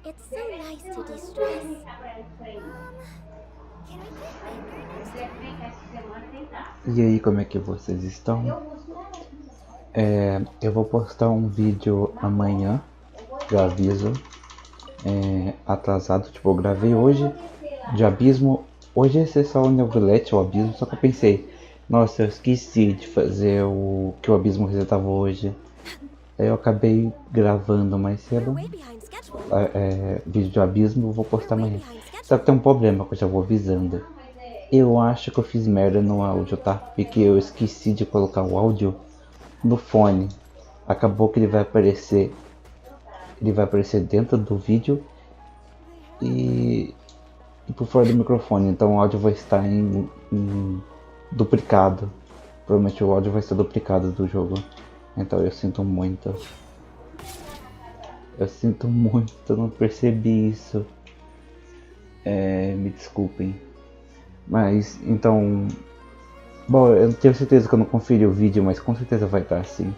It's so nice to de-stress. Can we play Banker next time? E aí, como é que vocês estão? Eu vou postar um vídeo amanhã, eu aviso, atrasado, tipo, eu gravei hoje, de abismo. Hoje ia ser só o neuvillete, o abismo, só que eu pensei, nossa, eu esqueci de fazer o que o abismo resetava hoje. Aí eu acabei gravando mais We're cedo, way behind schedule. vídeo de abismo, eu vou We're postar way amanhã. behind Só que schedule. tem um problema que eu já vou avisando. Eu acho que eu fiz merda no áudio, tá? Porque eu esqueci de colocar o áudio no fone. Acabou que ele vai aparecer dentro do vídeo e, e por fora do microfone. Então o áudio vai estar em duplicado. Provavelmente o áudio vai ser duplicado do jogo. Então eu sinto muito. Eu sinto muito, eu não percebi isso. Me desculpem. Mas então. Bom, eu tenho certeza que eu não conferi o vídeo, mas com certeza vai estar assim.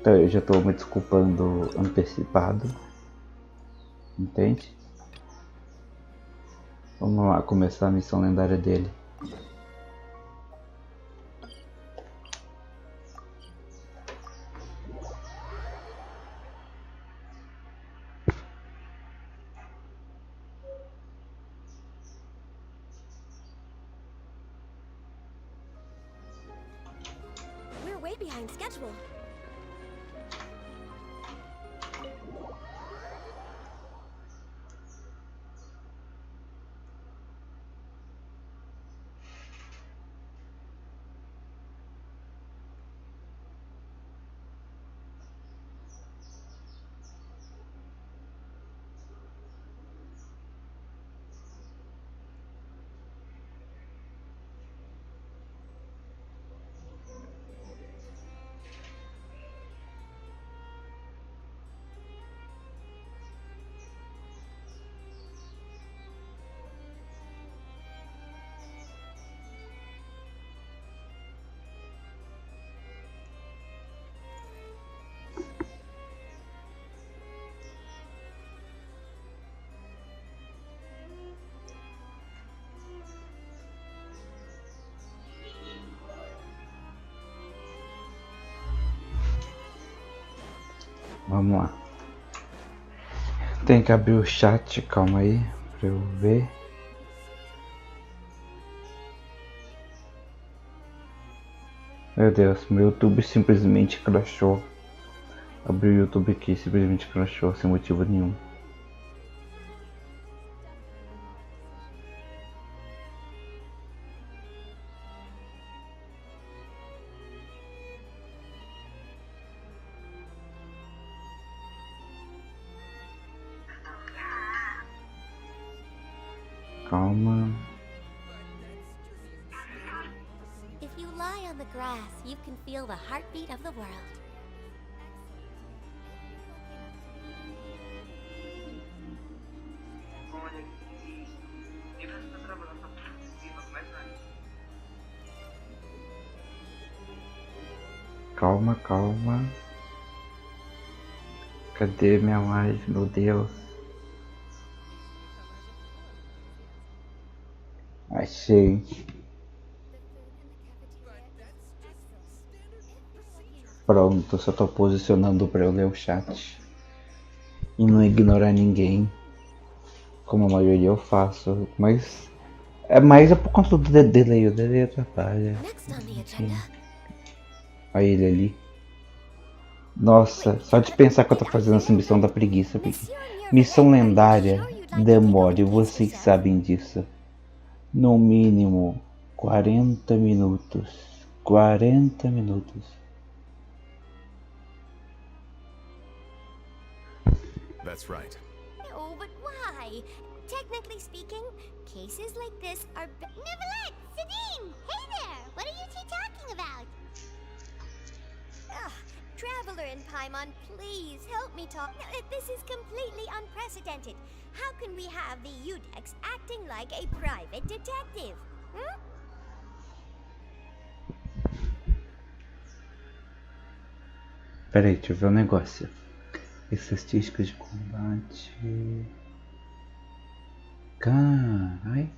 Então eu já estou me desculpando antecipado. Entende? Vamos lá começar a missão lendária dele. We're way behind schedule. Vamos lá. Tem que abrir o chat, calma aí, pra eu ver. Meu Deus, meu YouTube simplesmente crashou. Abri o YouTube aqui, simplesmente crashou sem motivo nenhum. Calma. If you lie on the grass, you can feel the heartbeat of the world. Calma, calma. Cadê minha live, meu Deus? Achei. Pronto, só tô posicionando pra eu ler o chat. E não ignorar ninguém. Como a maioria eu faço. Mas é mais por conta do delay. O delay atrapalha. Next on the Enfim. agenda. Olha ele ali. Nossa, só de pensar que eu tô fazendo essa missão da preguiça. Porque missão lendária demora e vocês sabem disso. No mínimo 40 minutos. 40 minutos. That's right. No, but why? Technically speaking, cases like this are neuvillette! Sadine! Hey there! What are you two talking about? Ugh, Traveler in Paimon, please help me talk. This is completely unprecedented. How can we have the Udex acting like a private detective? Hmm? Peraí, deixa eu ver um negócio. Estatísticas de combate. Carai.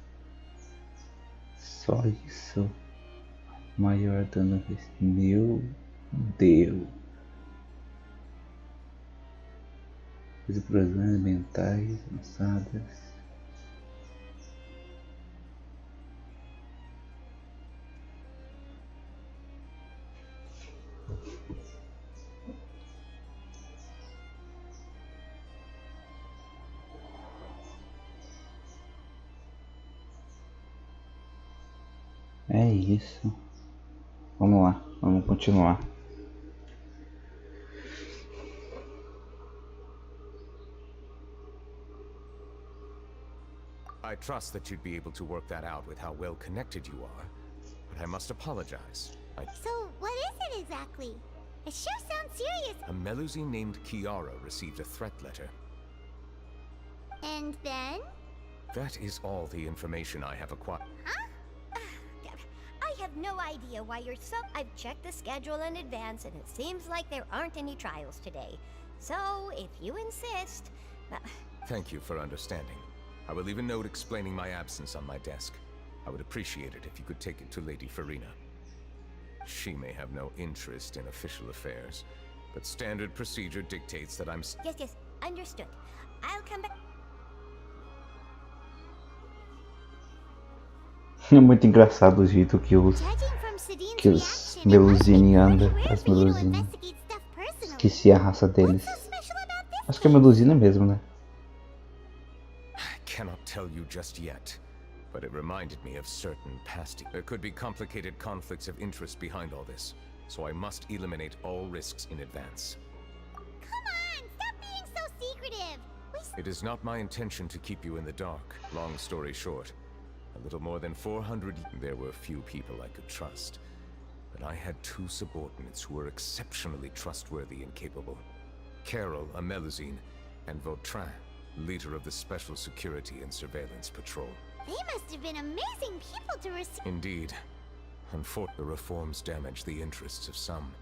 Só isso. Maior dano. Meu Deus. Explosões mentais avançadas. É isso. Vamos lá, vamos continuar. I trust that you'd be able to work that out with how well connected you are, but I must apologize. So, what is it exactly? It sure sounds serious. A Melusine named Kiara received a threat letter. And then? That is all the information I have acquired. Huh? I have no idea why you're so... I've checked the schedule in advance, and it seems like there aren't any trials today. So, if you insist... Thank you for understanding. I will leave a note explaining my absence on my desk. I would appreciate it if you could take it to Lady Farina. She may have no interest in official affairs, but standard procedure dictates that I'm... Yes, understood. I'll come back... É muito engraçado o jeito que os Melusine andam, as Melusine. Esqueci a raça deles. Acho que é Melusina mesmo, né? I cannot tell you just yet, but it reminded me of certain past... There could be complicated conflicts of interest behind all this, so I must eliminate all risks in advance. Come on, stop being so secretive! It is not my intention to keep you in the dark. Long story short, a little more than 400... There were few people I could trust, but I had two subordinates who were exceptionally trustworthy and capable. Carol, a Melusine, and Vautrin, leader of the Special Security and Surveillance Patrol. They must have been amazing people to receive... Indeed. Unfortunately, the reforms damaged the interests of some,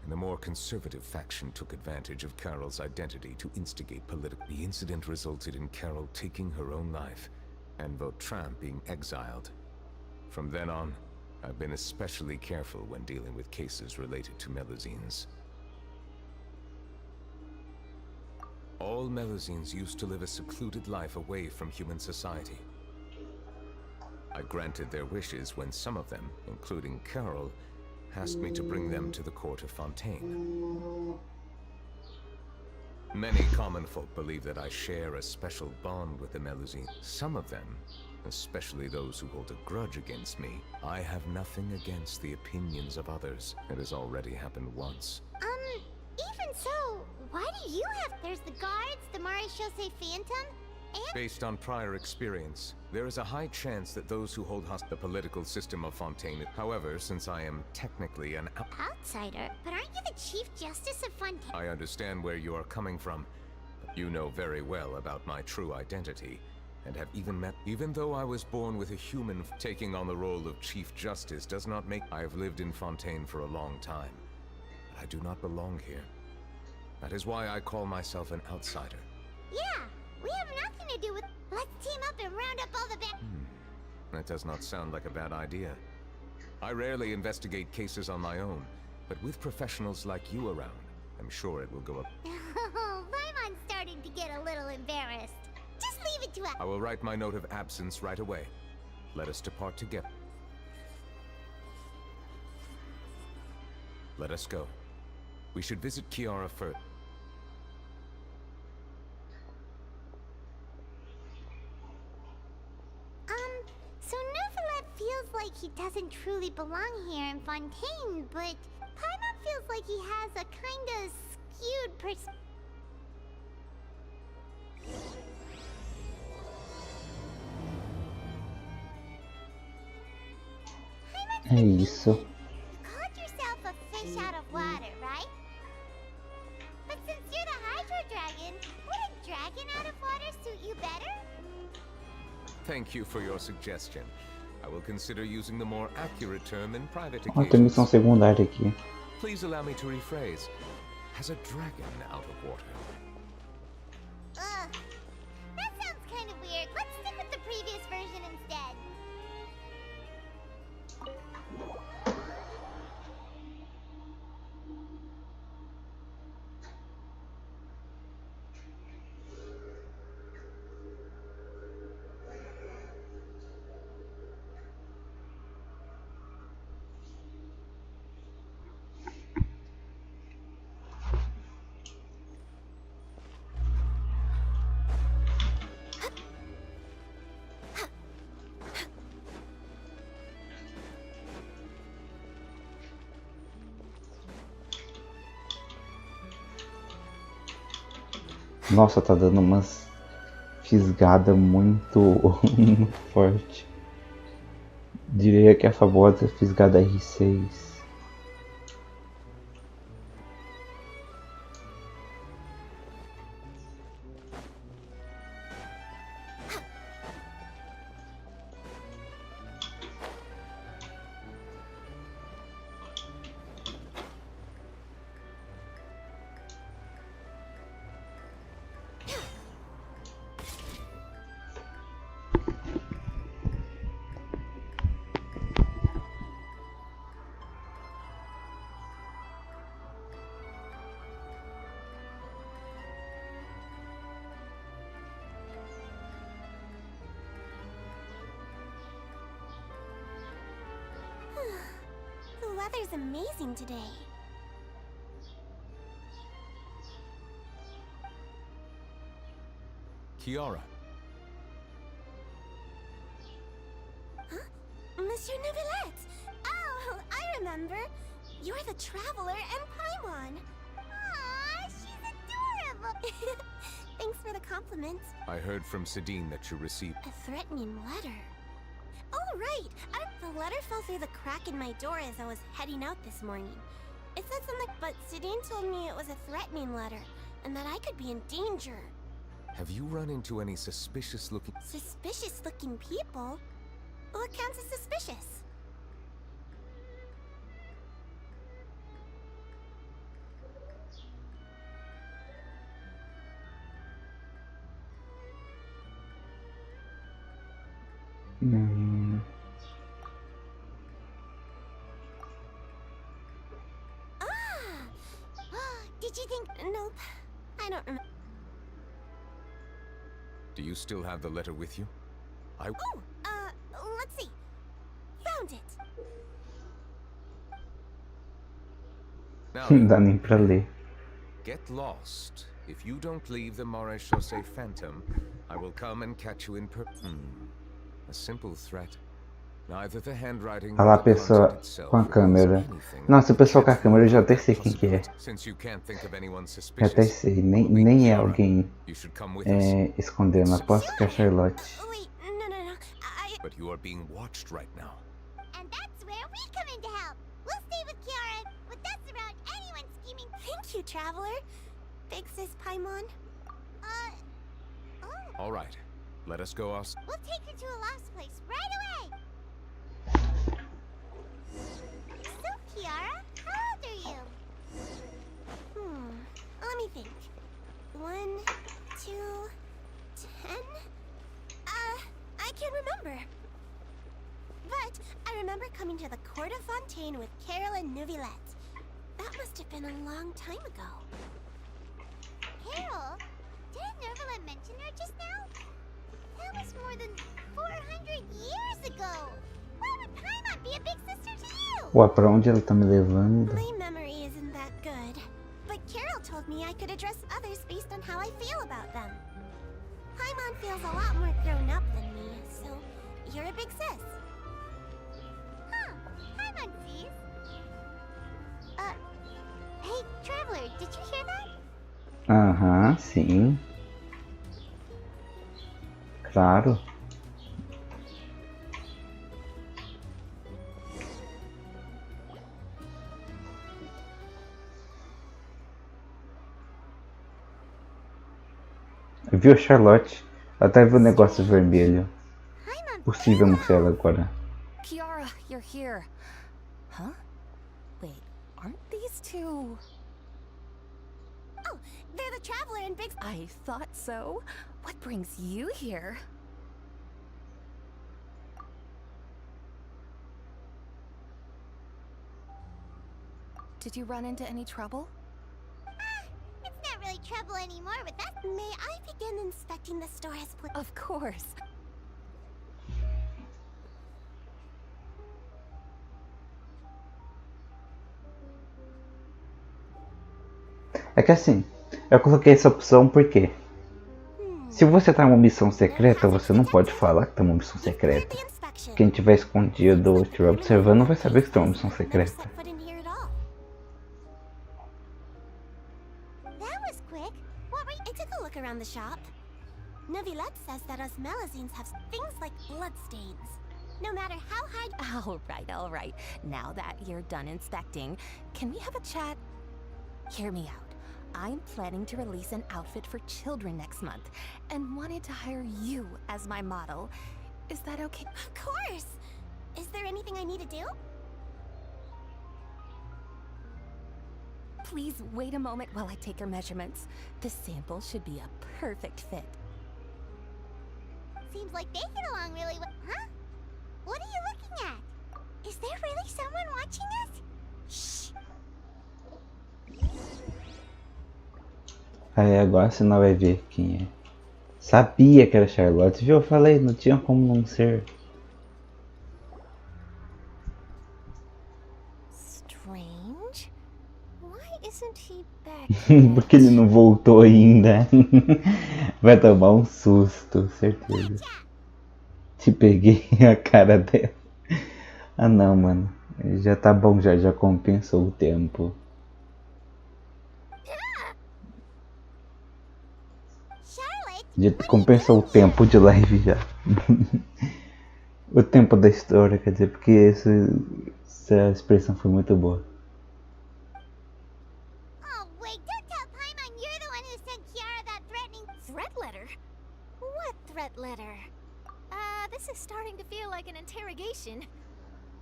and the more conservative faction took advantage of Carol's identity to instigate political... The incident resulted in Carol taking her own life, and Vautrin being exiled. From then on, I've been especially careful when dealing with cases related to Melusines. All Melusines used to live a secluded life away from human society. I granted their wishes when some of them, including Carol, asked me to bring them to the court of Fontaine. Many common folk believe that I share a special bond with the Melusine. Some of them, especially those who hold a grudge against me, I have nothing against the opinions of others. It has already happened once. Even so, why do you have... There's the guards, the Maréchaussée Phantom, and... Based on prior experience, there is a high chance that those who hold the political system of Fontaine... However, since I am technically an outsider, but aren't you the Chief Justice of Fontaine? I understand where you are coming from. You know very well about my true identity, and have even met... Even though I was born with a human, taking on the role of Chief Justice does not make... I have lived in Fontaine for a long time, but I do not belong here. That is why I call myself an outsider. Yeah, we have nothing to do with... Let's team up and round up all the bad... That does not sound like a bad idea. I rarely investigate cases on my own, but with professionals like you around, I'm sure it will go up. Oh, Paimon's starting to get a little embarrassed. Just leave it to us. I will write my note of absence right away. Let us depart together. Let us go. We should visit Kiara first. So neuvillete feels like he doesn't truly belong here in Fontaine, but Paimon feels like he has a kinda skewed É isso. You called yourself a fish out of water, right? But since you're the Hydro Dragon, would a dragon out of water suit you better? Thank you for your suggestion. I will consider using the more accurate term in private Ó, tem missão occasions. secundária aqui. Please allow me to rephrase. Has a dragon out of water? Ugh, that sounds kind of weird. Let's stick with the Nossa, tá dando umas fisgadas muito, muito forte. Diria que é a famosa fisgada R6. The weather's amazing today. Kiara, Monsieur Neuvillete! Oh, I remember. You're the Traveler and Paimon. Aw, she's adorable. Thanks for the compliment. I heard from Sidine that you received... A threatening letter. Oh, right. The letter fell through the crack in my door as I was heading out this morning. It said something, but Sidine told me it was a threatening letter, and that I could be in danger. Have you run into any suspicious-looking... Suspicious-looking people? What counts as suspicious? Did you think... Nope. I don't remember. Do you still have the letter with you? Oh, let's see. Found it. Now, Não dá nem pra ler. get lost. If you don't leave the Maréchaussée Phantom, I will come and catch you in A simple threat. Neither the handwriting Olha lá a nor the pessoa content itself com a câmera. reveals anything Nossa, o pessoal com a câmera eu já até sei quem que é. Since you can't think of anyone Já até suspicious, sei. Nem é alguém you should come with us. escondendo. Aposto que é a Charlotte. Wait, no. But you are being watched right now. And that's where we come in to help. We'll stay with Kiara. With us around, anyone scheming. Thank you, Traveler. Big sis Paimon. All right, let us go us. We'll take her to a lost place right away. So, Kiara, how old are you? Let me think. 1, 2, 10? I can't remember. But I remember coming to the Court of Fontaine with Carol and Neuvillette. That must have been a long time ago. Carol? Didn't Neuvillette mention her just now? That was more than 400 years ago. Why would Paimon be a big sister to you? Ué, pra onde ela tá me levando? My memory isn't that good. But Carol told me I could address others based on how I feel about them. Paimon feels a lot more grown up than me, so you're a big sis. Huh, Paimon sees. Hey, Traveler, did you hear that? Aham, sim. Claro. Viu, Charlotte? Até viu o negócio vermelho. Paimon, Possível não ser ela agora. Kiara, you're here. Huh? Wait, aren't these two? Oh, they're the Traveler and Big... I thought so. What brings you here? Did you run into any trouble? It's not really trouble anymore with that. May I begin inspecting the store as please? Of course. É que assim, eu coloquei essa opção porque se você tá em uma missão secreta, você não pode falar que tá uma missão secreta. Quem tiver escondido ou estiver observando não vai saber que tá uma missão secreta. That was quick. What were you... I took a look around the shop. Neuvillete says that us melazines have things like bloodstains. No matter how high... All right. Now that you're done inspecting, can we have a chat? Hear me out. I'm planning to release an outfit for children next month, and wanted to hire you as my model. Is that okay? Of course! Is there anything I need to do? Please wait a moment while I take your measurements. The sample should be a perfect fit. Seems like they get along really well. Huh? What are you looking at? Is there really someone watching us? Shh! Aí agora você não vai ver quem é. Sabia que era Charlotte, viu? Eu falei, não tinha como não ser. Strange. Why isn't he back Porque ele não voltou ainda. Vai tomar um susto, certeza. Te peguei a cara dela. Ah não, mano. Já tá bom, já compensou o tempo. Já compensou o tempo de live já. O tempo da história, quer dizer, porque essa expressão foi muito boa. Oh, wait, don't tell Paimon you're the one who sent Kiara that threatening threat letter. What threat letter? This is starting to feel like an interrogation.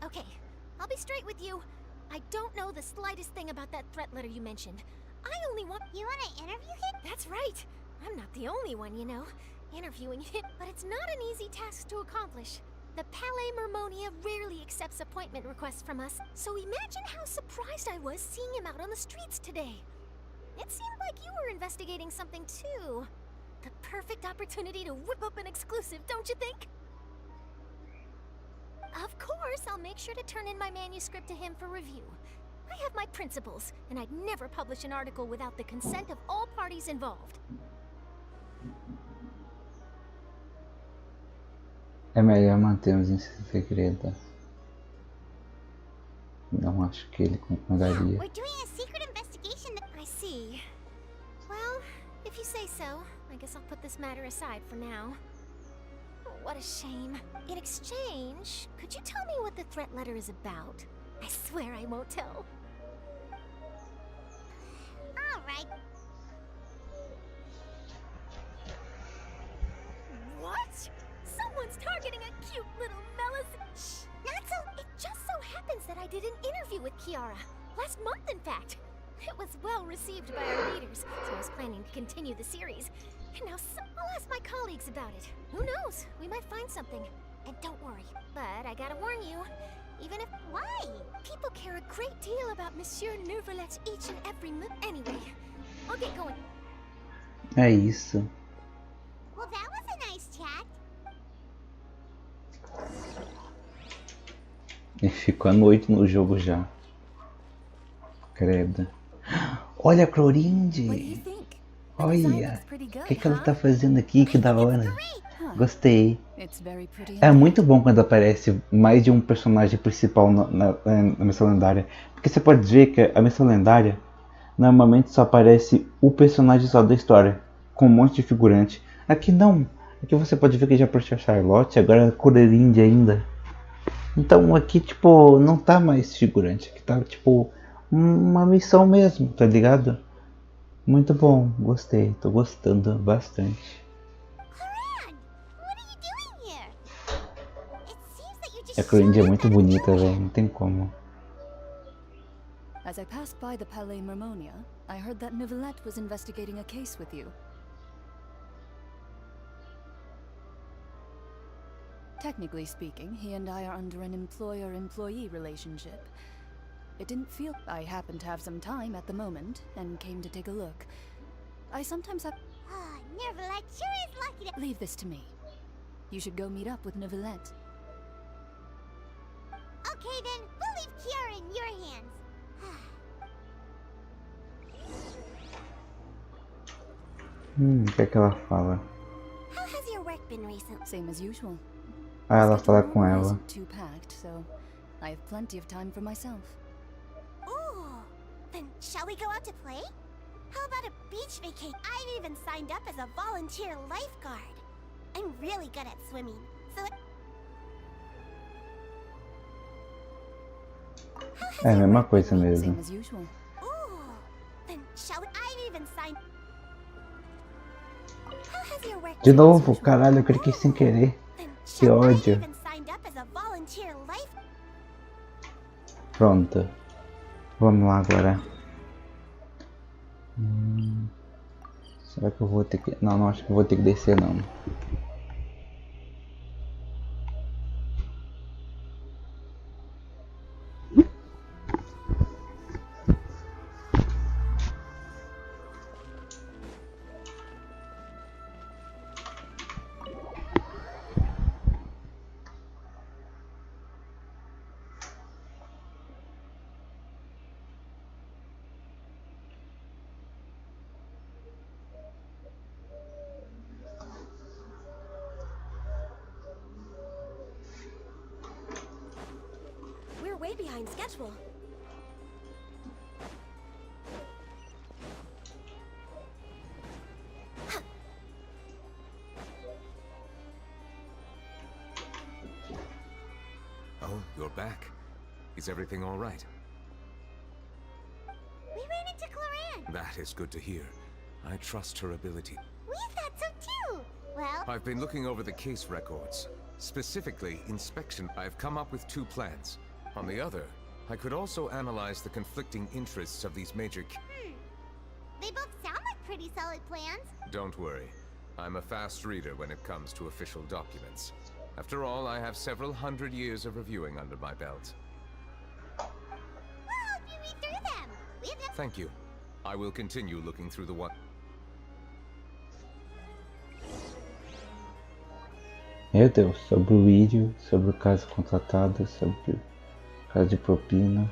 Okay, I'll be straight with you. I don't know the slightest thing about that threat letter you mentioned. I only want... You want to interview him? That's right. I'm not the only one, you know, interviewing him, but it's not an easy task to accomplish. The Palais Mermonia rarely accepts appointment requests from us, so imagine how surprised I was seeing him out on the streets today. It seemed like you were investigating something too. The perfect opportunity to whip up an exclusive, don't you think? Of course, I'll make sure to turn in my manuscript to him for review. I have my principles, and I'd never publish an article without the consent of all parties involved. É melhor mantermos em segredo. Não acho que ele concordaria. We're doing a secret investigation. I see. Well, if you say so, I guess I'll put this matter aside for now. Oh, what a shame. In exchange, could you tell me what the threat letter is about? I swear I won't tell. All right. What? Someone's targeting a cute little Shh! Not so. It just so happens that I did an interview with Kiara last month, in fact. It was well received by our readers, so I was planning to continue the series. And now I'll ask my colleagues about it. Who knows? We might find something. And don't worry, but I gotta warn you. Even if... Why? People care a great deal about Monsieur Neuvillete's each and every move. Anyway, I'll get going. É isso. Well, that was a nice chat. Ele ficou à noite no jogo já. Credo. Olha a Clorinde! Olha! O que ela tá fazendo aqui? Que da hora! Gostei! É muito bom quando aparece mais de um personagem principal na missão lendária. Porque você pode ver que a missão lendária normalmente só aparece o personagem só da história, com um monte de figurante. Aqui não! Aqui você pode ver que já apareceu a Charlotte, agora a Clorinde ainda. Então aqui tipo não tá mais figurante, aqui tá tipo uma missão mesmo, tá ligado? Muito bom, gostei, tô gostando bastante. A Clorinde é muito bonita, velho, não tem como. As I passed by the Palais Mermonia, I heard that Neuvillete was investigating a case with you. Technically speaking, he and I are under an employer-employee relationship. It didn't feel... I happened to have some time at the moment, and came to take a look. I sometimes have... Neuvillete sure is lucky to... Leave this to me. You should go meet up with Neuvillete. Okay then, we'll leave Kiara in your hands. O que é que ela fala? How has your work been recently? Same as usual. Ah, ela fala com ela. Isn't too packed, so I have plenty of time for myself. Ooh, then shall we go out to play? How about a beach vacation? I've even signed up as a volunteer lifeguard. I'm really good at swimming, so... É a mesma coisa mesmo. Same as usual. Ooh, then shall we... I've even signed... How has your work De been novo, as usual? caralho, eu cliquei sem querer. Then Que shall I ódio. even signed up as a volunteer life... Pronto. Vamos lá agora. Será que eu vou ter que... Não, não acho que eu vou ter que descer não. We're way behind schedule. Oh, you're back. Is everything all right? We ran into Cloran. That is good to hear. I trust her ability. We thought so too. Well, I've been looking over the case records. Specifically, inspection. I've come up with 2 plans. On the other, I could also analyze the conflicting interests of these major they both sound like pretty solid plans. Don't worry. I'm a fast reader when it comes to official documents. After all, I have several hundred years of reviewing under my belt. Well, if you read through them. We have Thank you. I will continue looking through the one. Meu Deus, sobre o vídeo, sobre o caso contratado, sobre o caso de propina.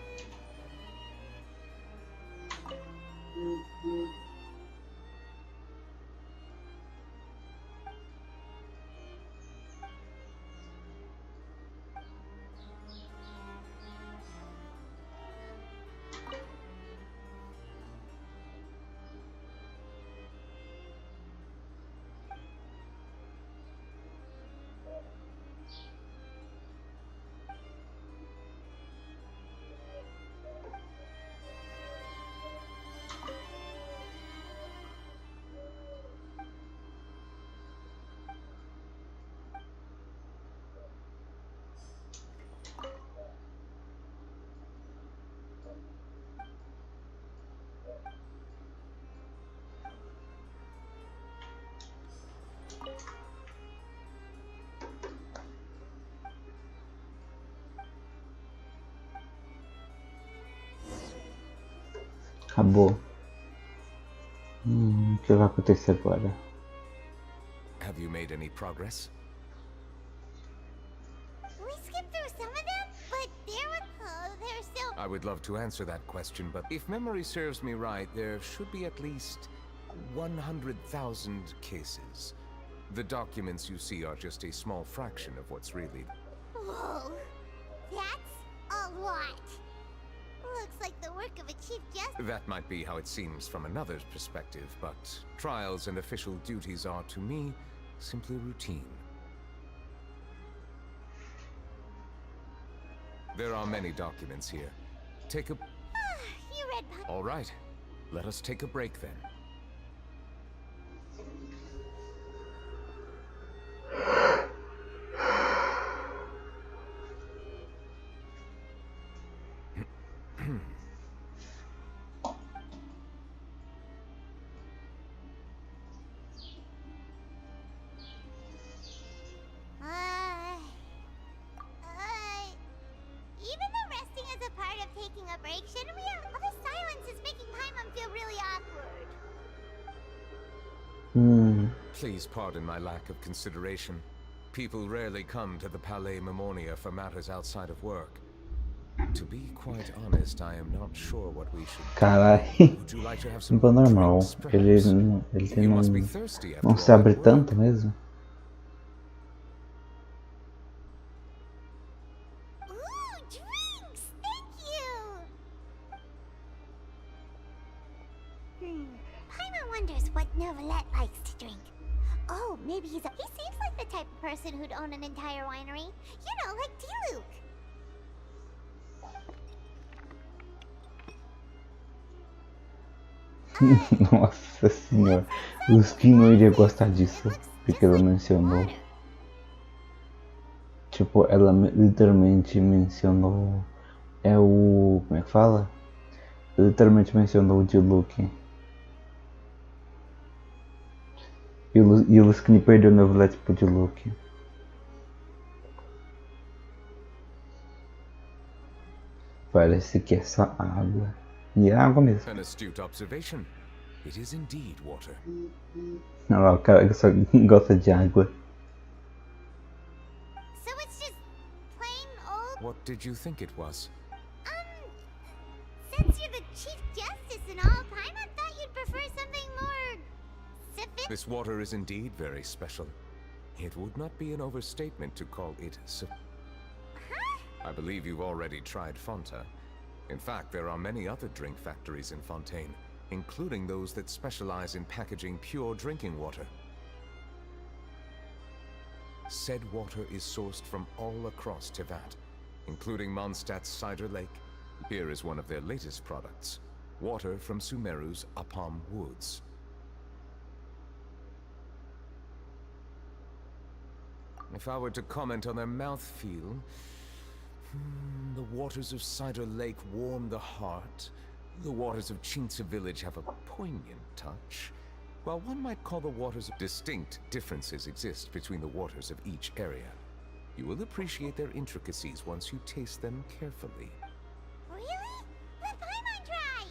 Acabou. O que vai acontecer agora? Have you made any progress? We skipped through some of them, but there's still... I would love to answer that question, but if memory serves me right, there should be at least 100,000 cases. The documents you see are just a small fraction of what's really... Whoa, that's a lot. Looks like the work of a Chief Justice. That might be how it seems from another's perspective, but trials and official duties are, to me, simply routine. There are many documents here. Take a... You read... All right. Let us take a break then. Even though resting is a part of taking a break, shouldn't we have... All the silence is making Paimon feel really awkward. Please pardon my lack of consideration. People rarely come to the Palais Memonia for matters outside of work. To be quite honest, I am not sure what we should... Caralho. Would you like to have some Não normal. drinks, Ele perhaps? You must be não, thirsty after não all se abre that work. tanto mesmo. Ooh, drinks! Thank you! Oh, maybe he seems like the type of person who'd own an entire winery. You know, like D-Luke. Nossa senhora, o Skin não iria gostar disso, porque ela mencionou. Tipo, ela literalmente mencionou. É o. Como é que fala? Literalmente mencionou o D-Luke. E o Skin perdeu o neuvillete pro D-Luke. Parece que é só água. E é água mesmo. An astute observation. It is indeed water. Olha lá, o cara só gosta de água. So it's just plain old. What did you think it was? Since you're the Chief Justice and all, I thought you'd prefer something more sophisticated. This water is indeed very special. It would not be an overstatement to call it I believe you've already tried Fonta. In fact, there are many other drink factories in Fontaine, including those that specialize in packaging pure drinking water. Said water is sourced from all across Tevat, including Mondstadt's Cider Lake. Here is one of their latest products, water from Sumeru's Apam Woods. If I were to comment on their mouthfeel, the waters of Cider Lake warm the heart. The waters of Chintza Village have a poignant touch. While one might call the waters of distinct differences exist between the waters of each area. You will appreciate their intricacies once you taste them carefully. Really? Let Paimon try!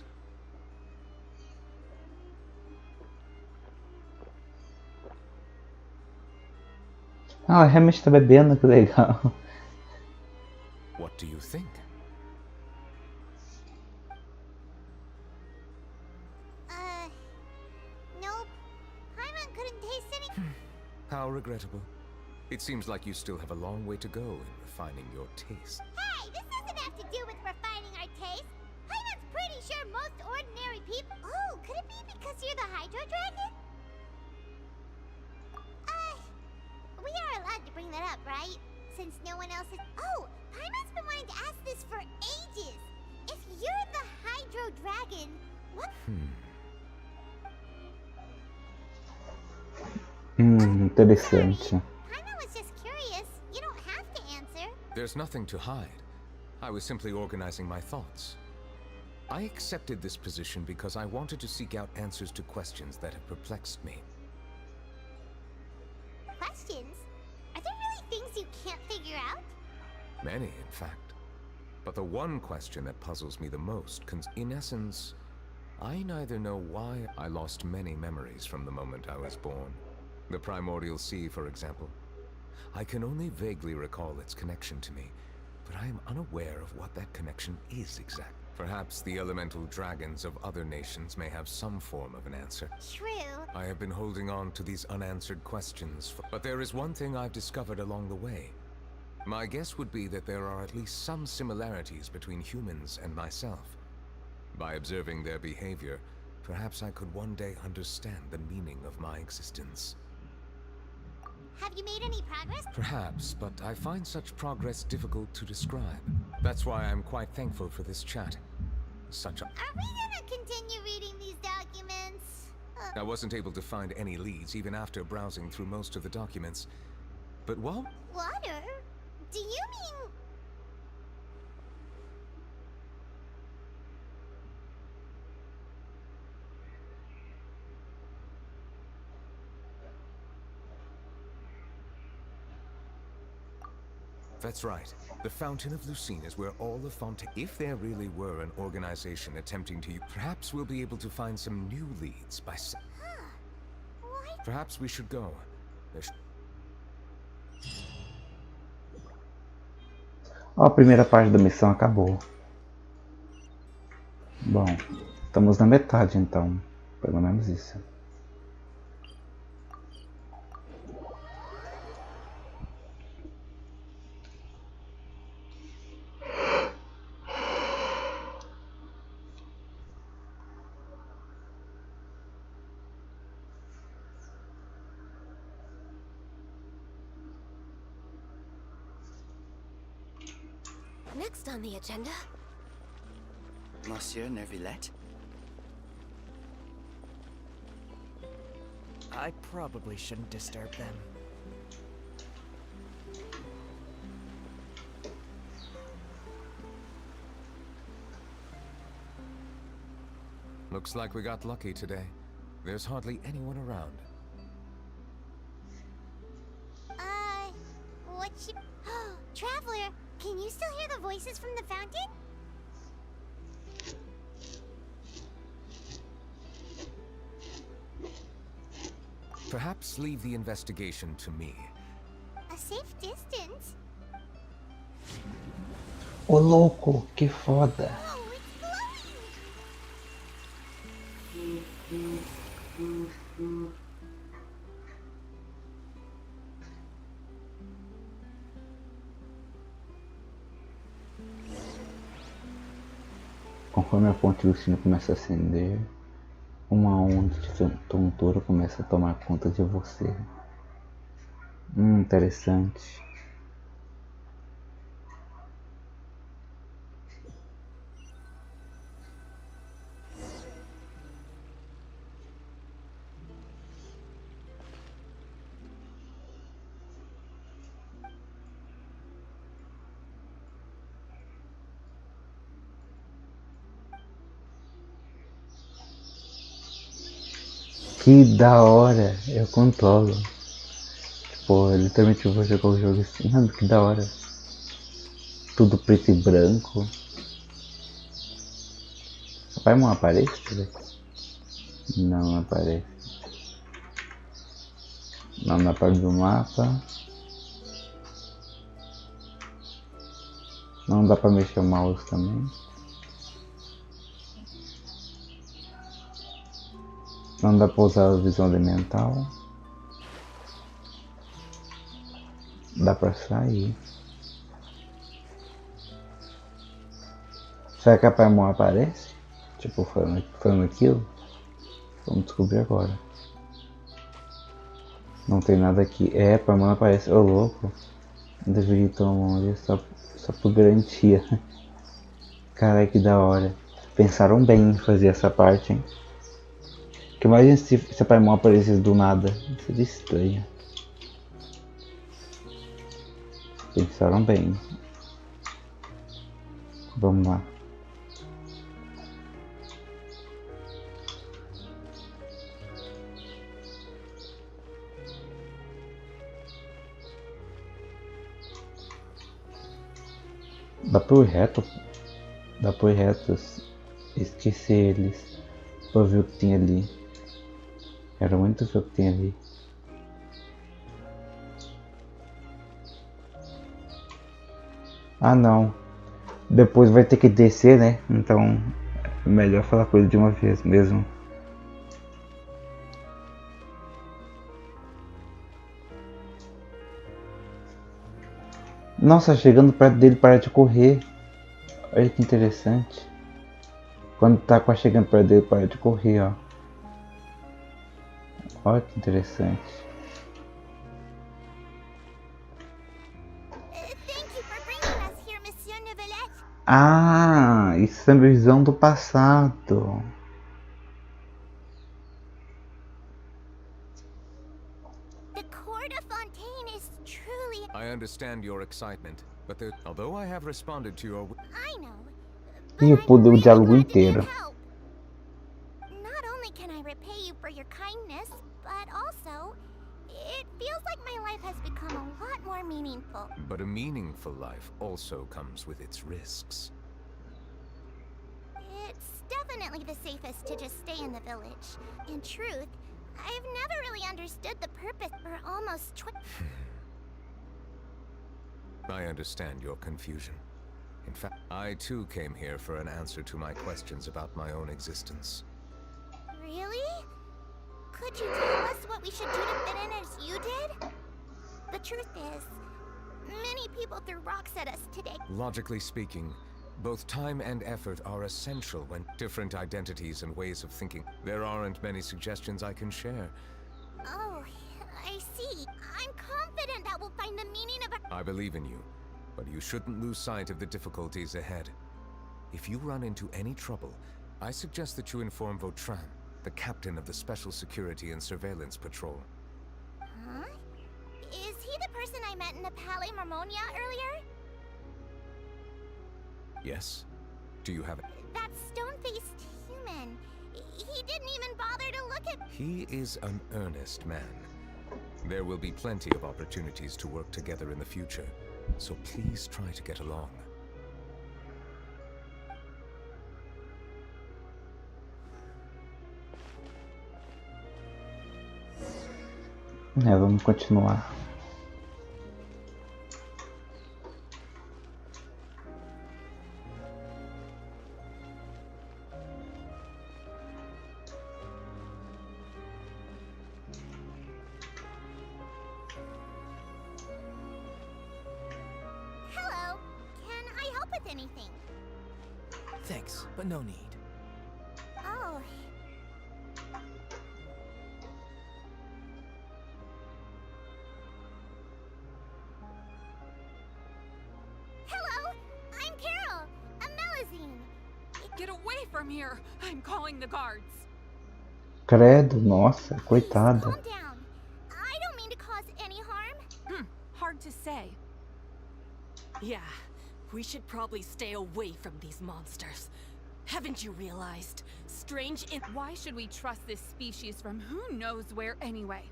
Ah, ela realmente tá bebendo, que legal. What do you think? Nope. Paimon couldn't taste any. How regrettable. It seems like you still have a long way to go in refining your taste. Hey, this doesn't have to do with refining our taste. Paimon's pretty sure most ordinary people. Oh, could it be because you're the Hydro Dragon? We are allowed to bring that up, right? Since no one else is. Oh, Paimon's been wanting to ask this for ages. If you're the Hydro Dragon, what? Interessante. Paimon was just curious. You don't have to answer. There's nothing to hide. I was simply organizing my thoughts. I accepted this position because I wanted to seek out answers to questions that have perplexed me. Questions? Are there really things you can't figure out? Many, in fact. But the one question that puzzles me the most, in essence, I neither know why I lost many memories from the moment I was born. The primordial sea, for example. I can only vaguely recall its connection to me, but I am unaware of what that connection is exactly. Perhaps the elemental dragons of other nations may have some form of an answer. True. I have been holding on to these unanswered questions, but there is one thing I've discovered along the way. My guess would be that there are at least some similarities between humans and myself. By observing their behavior, perhaps I could one day understand the meaning of my existence. Have you made any progress? Perhaps, but I find such progress difficult to describe. That's why I'm quite thankful for this chat. Are we gonna continue reading these documents? I wasn't able to find any leads even after browsing through most of the documents. But while... Water? Do you mean... That's right. The Fountain of Lucine is where all the Fontaine... If there really were an organization attempting to... Perhaps we'll be able to find some new leads by... What? Perhaps we should go. Ó, a primeira parte da missão acabou. Bom, estamos na metade então. Pelo menos isso. Next on the agenda. Monsieur Neuvillette? I probably shouldn't disturb them. Looks like we got lucky today. There's hardly anyone around. What you... Traveler, can you still hear the voices from the fountain? Perhaps leave the investigation to me. A safe distance? Ô louco, que foda. Oh, it's glowing! Conforme a ponte do sino começa a acender, uma onda de tontura começa a tomar conta de você. Interessante. Que da hora, eu controlo. Tipo, literalmente eu vou jogar o jogo assim, mano, que da hora. Tudo preto e branco. Vai não aparece, velho? Não aparece. Não na parte do mapa. Não dá pra mexer o mouse também. Não dá pra usar a visão elemental. Dá pra sair. Será que a Paimon aparece? Tipo, falando aquilo? Vamos descobrir agora. Não tem nada aqui. É, a Paimon aparece. Ô louco. Não deveria tomar ali só por garantia. Caralho, que da hora. Pensaram bem em fazer essa parte, hein? Que imagina se a Paimon aparecesse do nada. Seria estranho. Pensaram bem. Vamos lá. Dá pra ir reto? Dá pra ir reto. Esqueci eles. Pra ver o que tem ali. Quero muito ver o que tem ali. Ah não. Depois vai ter que descer, né? Então é melhor falar com ele de uma vez mesmo. Nossa, chegando perto dele para de correr. Olha que interessante. Quando tá quase chegando perto dele para de correr, ó. Olha que interessante. Ah, isso é a visão do passado. I understand your excitement, but although I have responded to your... E eu pude o diálogo inteiro. Not only can I repay you for your kindness, but also it feels like my life has become a lot more meaningful. But a meaningful life also comes with its risks. It's definitely the safest to just stay in the village. In truth, I've never really understood the purpose for almost I understand your confusion. In fact, I too came here for an answer to my questions about my own existence. Really? Could you tell us what we should do to fit in as you did? The truth is, many people threw rocks at us today. Logically speaking, both time and effort are essential when different identities and ways of thinking. There aren't many suggestions I can share. Oh, I see. I'm confident that we'll find the meaning of our... I believe in you. But you shouldn't lose sight of the difficulties ahead. If you run into any trouble, I suggest that you inform Vautrin, the captain of the Special Security and Surveillance Patrol. Huh? Is he the person I met in the Palais Marmonia earlier? Yes? Do you have... That stone-faced human. He didn't even bother to look at... He is an earnest man. There will be plenty of opportunities to work together in the future, so please try to get along. Vamos continuar. Hello. Can I help with anything? Thanks, but no need. Oh. Hello. I'm Carol. A Melazine. Get away from here! I'm calling the guards. Credo, nossa, coitada. Calm down. I don't mean to cause any harm. Hard to say. Yeah, we should probably stay away from these monsters. Haven't you realized? Why should we trust this species from who knows where anyway?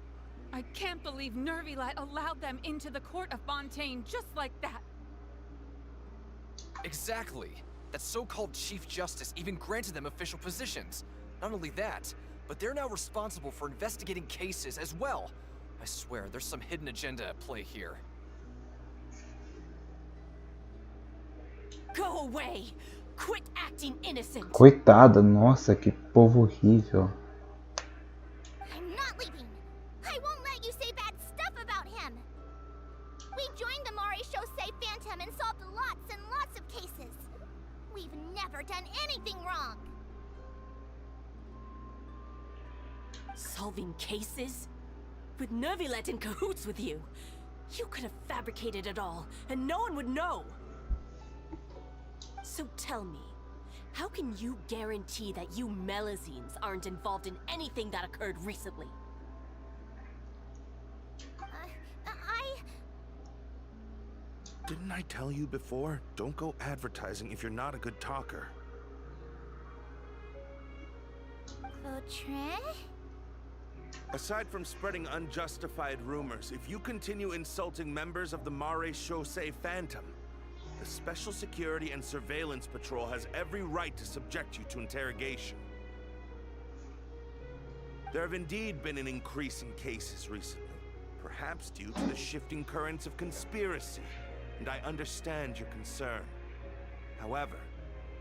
I can't believe neuvillete allowed them into the court of Fontaine just like that. Exactly. That so-called Chief Justice even granted them official positions. Not only that, but they're now responsible for investigating cases as well. I swear, there's some hidden agenda at play here. Go away! Quit acting innocent! Coitada, nossa, que povo horrível. I'm not leaving. I won't let you say bad stuff about him. We joined the Maréchaussée Phantom and solved lots and lots of cases. We've never done anything wrong. Solving cases? With neuvillete in cahoots with you? You could have fabricated it all, and no one would know! So tell me, how can you guarantee that you Melazines aren't involved in anything that occurred recently? Didn't I tell you before? Don't go advertising if you're not a good talker. Vautrin? Aside from spreading unjustified rumors, if you continue insulting members of the Maréchaussée Phantom, the Special Security and Surveillance Patrol has every right to subject you to interrogation. There have indeed been an increase in cases recently, perhaps due to the shifting currents of conspiracy, and I understand your concern. However,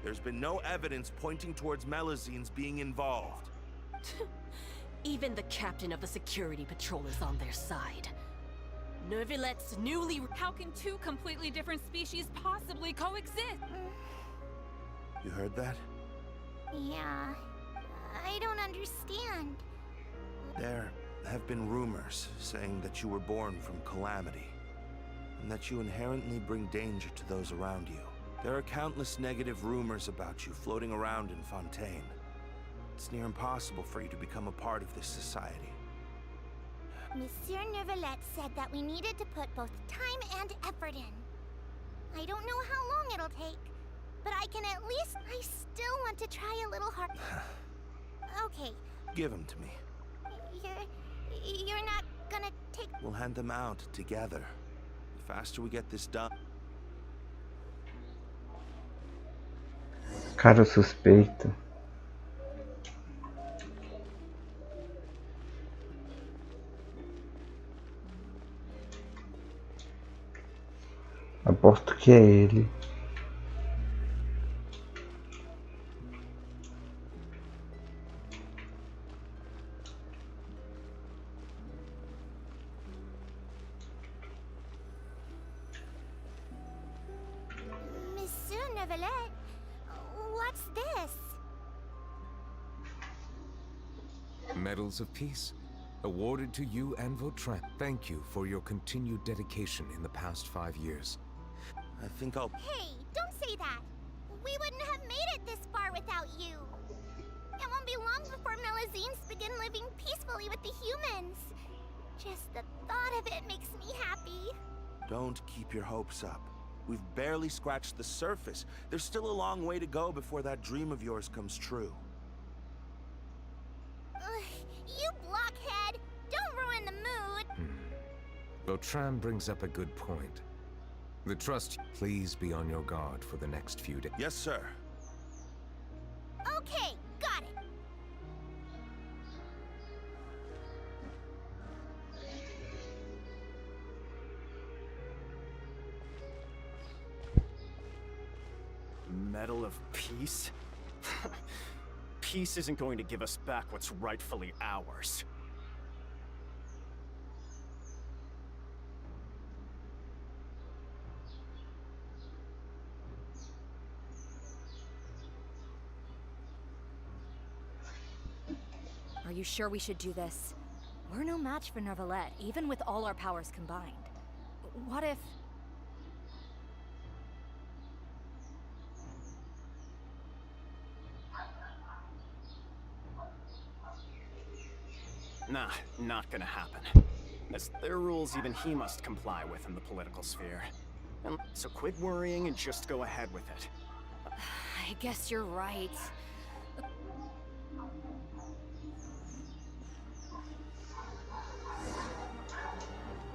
there's been no evidence pointing towards Melazines being involved. Even the captain of the security patrol is on their side. Neuvillette's newly... How can two completely different species possibly coexist? You heard that? Yeah. I don't understand. There have been rumors saying that you were born from calamity, and that you inherently bring danger to those around you. There are countless negative rumors about you floating around in Fontaine. It's near impossible for you to become a part of this society. Monsieur Neuvillette said that we needed to put both time and effort in. I don't know how long it'll take, but I can at least... I still want to try a little hard... Okay. Give them to me. You're not gonna take... We'll hand them out together. The faster we get this done... Cara suspeito. Aposto que é ele. Monsieur Neuvillette, what's this? Medals of Peace, awarded to you and Vautrin. Thank you for your continued dedication in the past 5 years. I think I'll... Hey, don't say that. We wouldn't have made it this far without you. It won't be long before Melazines begin living peacefully with the humans. Just the thought of it makes me happy. Don't keep your hopes up. We've barely scratched the surface. There's still a long way to go before that dream of yours comes true. Ugh, you blockhead! Don't ruin the mood! Vautrin brings up a good point. The trust... Please be on your guard for the next few days. Yes, sir. Okay, got it. Medal of Peace? Peace isn't going to give us back what's rightfully ours. Are you sure we should do this? We're no match for Neuvillette, even with all our powers combined. What if... Nah, not gonna happen. As their rules even he must comply with in the political sphere. And so quit worrying and just go ahead with it. I guess you're right.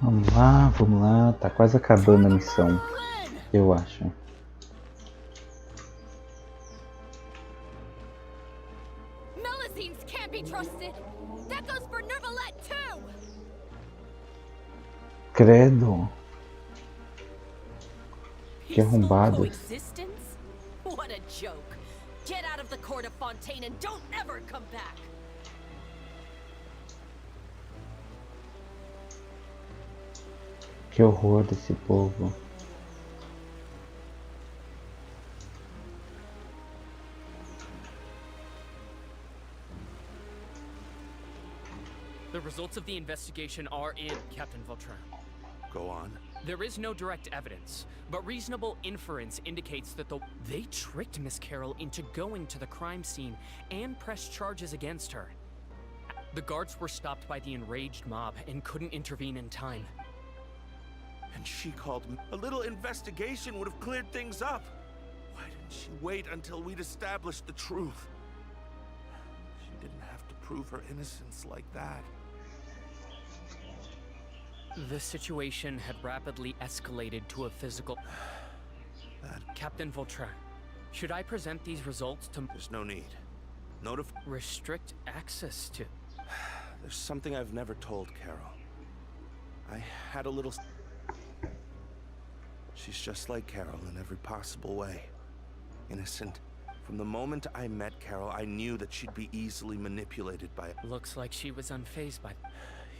Vamos lá, tá quase acabando a missão, eu acho. Melazines can't be trusted. That goes for Neuvillette too. Credo. Que arrombado. Coexistence? What a joke. Get out of the court of Fontaine and don't ever come back. Que horror desse povo. The results of the investigation are in, Captain Vautrin. Go on. There is no direct evidence, but reasonable inference indicates that they tricked Miss Carroll into going to the crime scene and pressed charges against her. The guards were stopped by the enraged mob and couldn't intervene in time. And she called me. A little investigation would have cleared things up. Why didn't she wait until we'd established the truth? She didn't have to prove her innocence like that. The situation had rapidly escalated to a physical... Captain Vautrin, should I present these results to... There's no need. Restrict access to... There's something I've never told Carol. I had a little... She's just like Carol in every possible way. Innocent. From the moment I met Carol, I knew that she'd be easily manipulated by... Looks like she was unfazed by...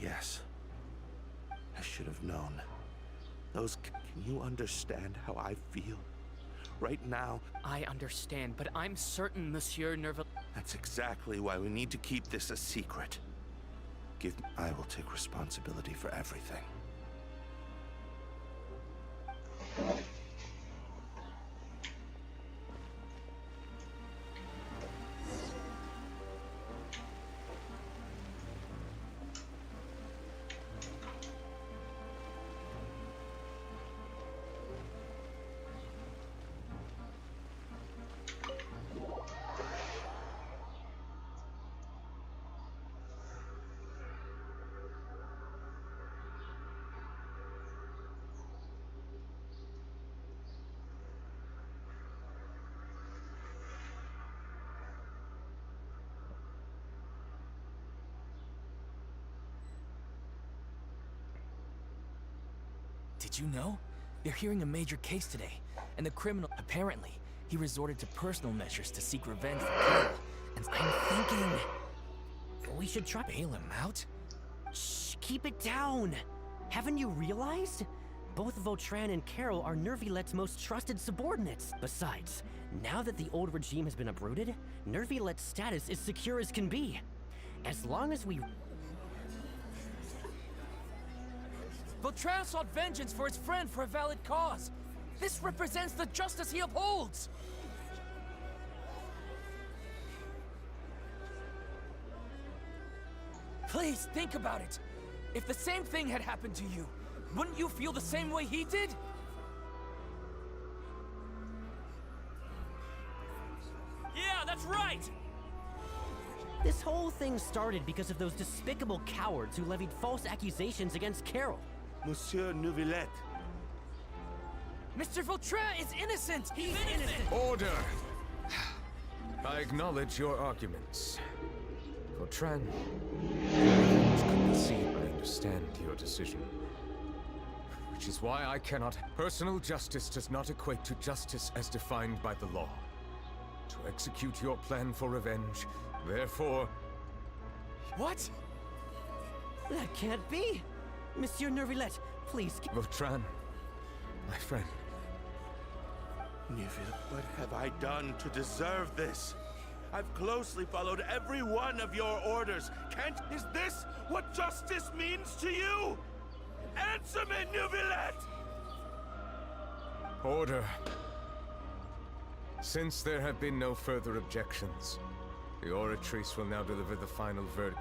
Yes. I should have known. Those... Can you understand how I feel? Right now... I understand, but I'm certain Monsieur Neuvillette... That's exactly why we need to keep this a secret. I will take responsibility for everything. Did you know? They're hearing a major case today, and the criminal, apparently, he resorted to personal measures to seek revenge for Carol. And I'm thinking... we should try to bail him out? Shh, keep it down! Haven't you realized? Both Vautrin and Carol are Neuvillette's most trusted subordinates. Besides, now that the old regime has been uprooted, Neuvillette's status is secure as can be. As long as we... Vautrin sought vengeance for his friend for a valid cause. This represents the justice he upholds! Please, think about it. If the same thing had happened to you, wouldn't you feel the same way he did? Yeah, that's right! This whole thing started because of those despicable cowards who levied false accusations against Carol. Monsieur Neuvillette. Mr. Vautrin is innocent! He's innocent! Order! I acknowledge your arguments. Vautrin, I understand your decision. Which is why I cannot. Personal justice does not equate to justice as defined by the law. To execute your plan for revenge, therefore... What? That can't be! Monsieur Neuvillette, please... Vautrin, my friend. Neuvillette, what have I done to deserve this? I've closely followed every one of your orders. Is this what justice means to you? Answer me, Neuvillette! Order. Since there have been no further objections, the oratrice will now deliver the final verdict.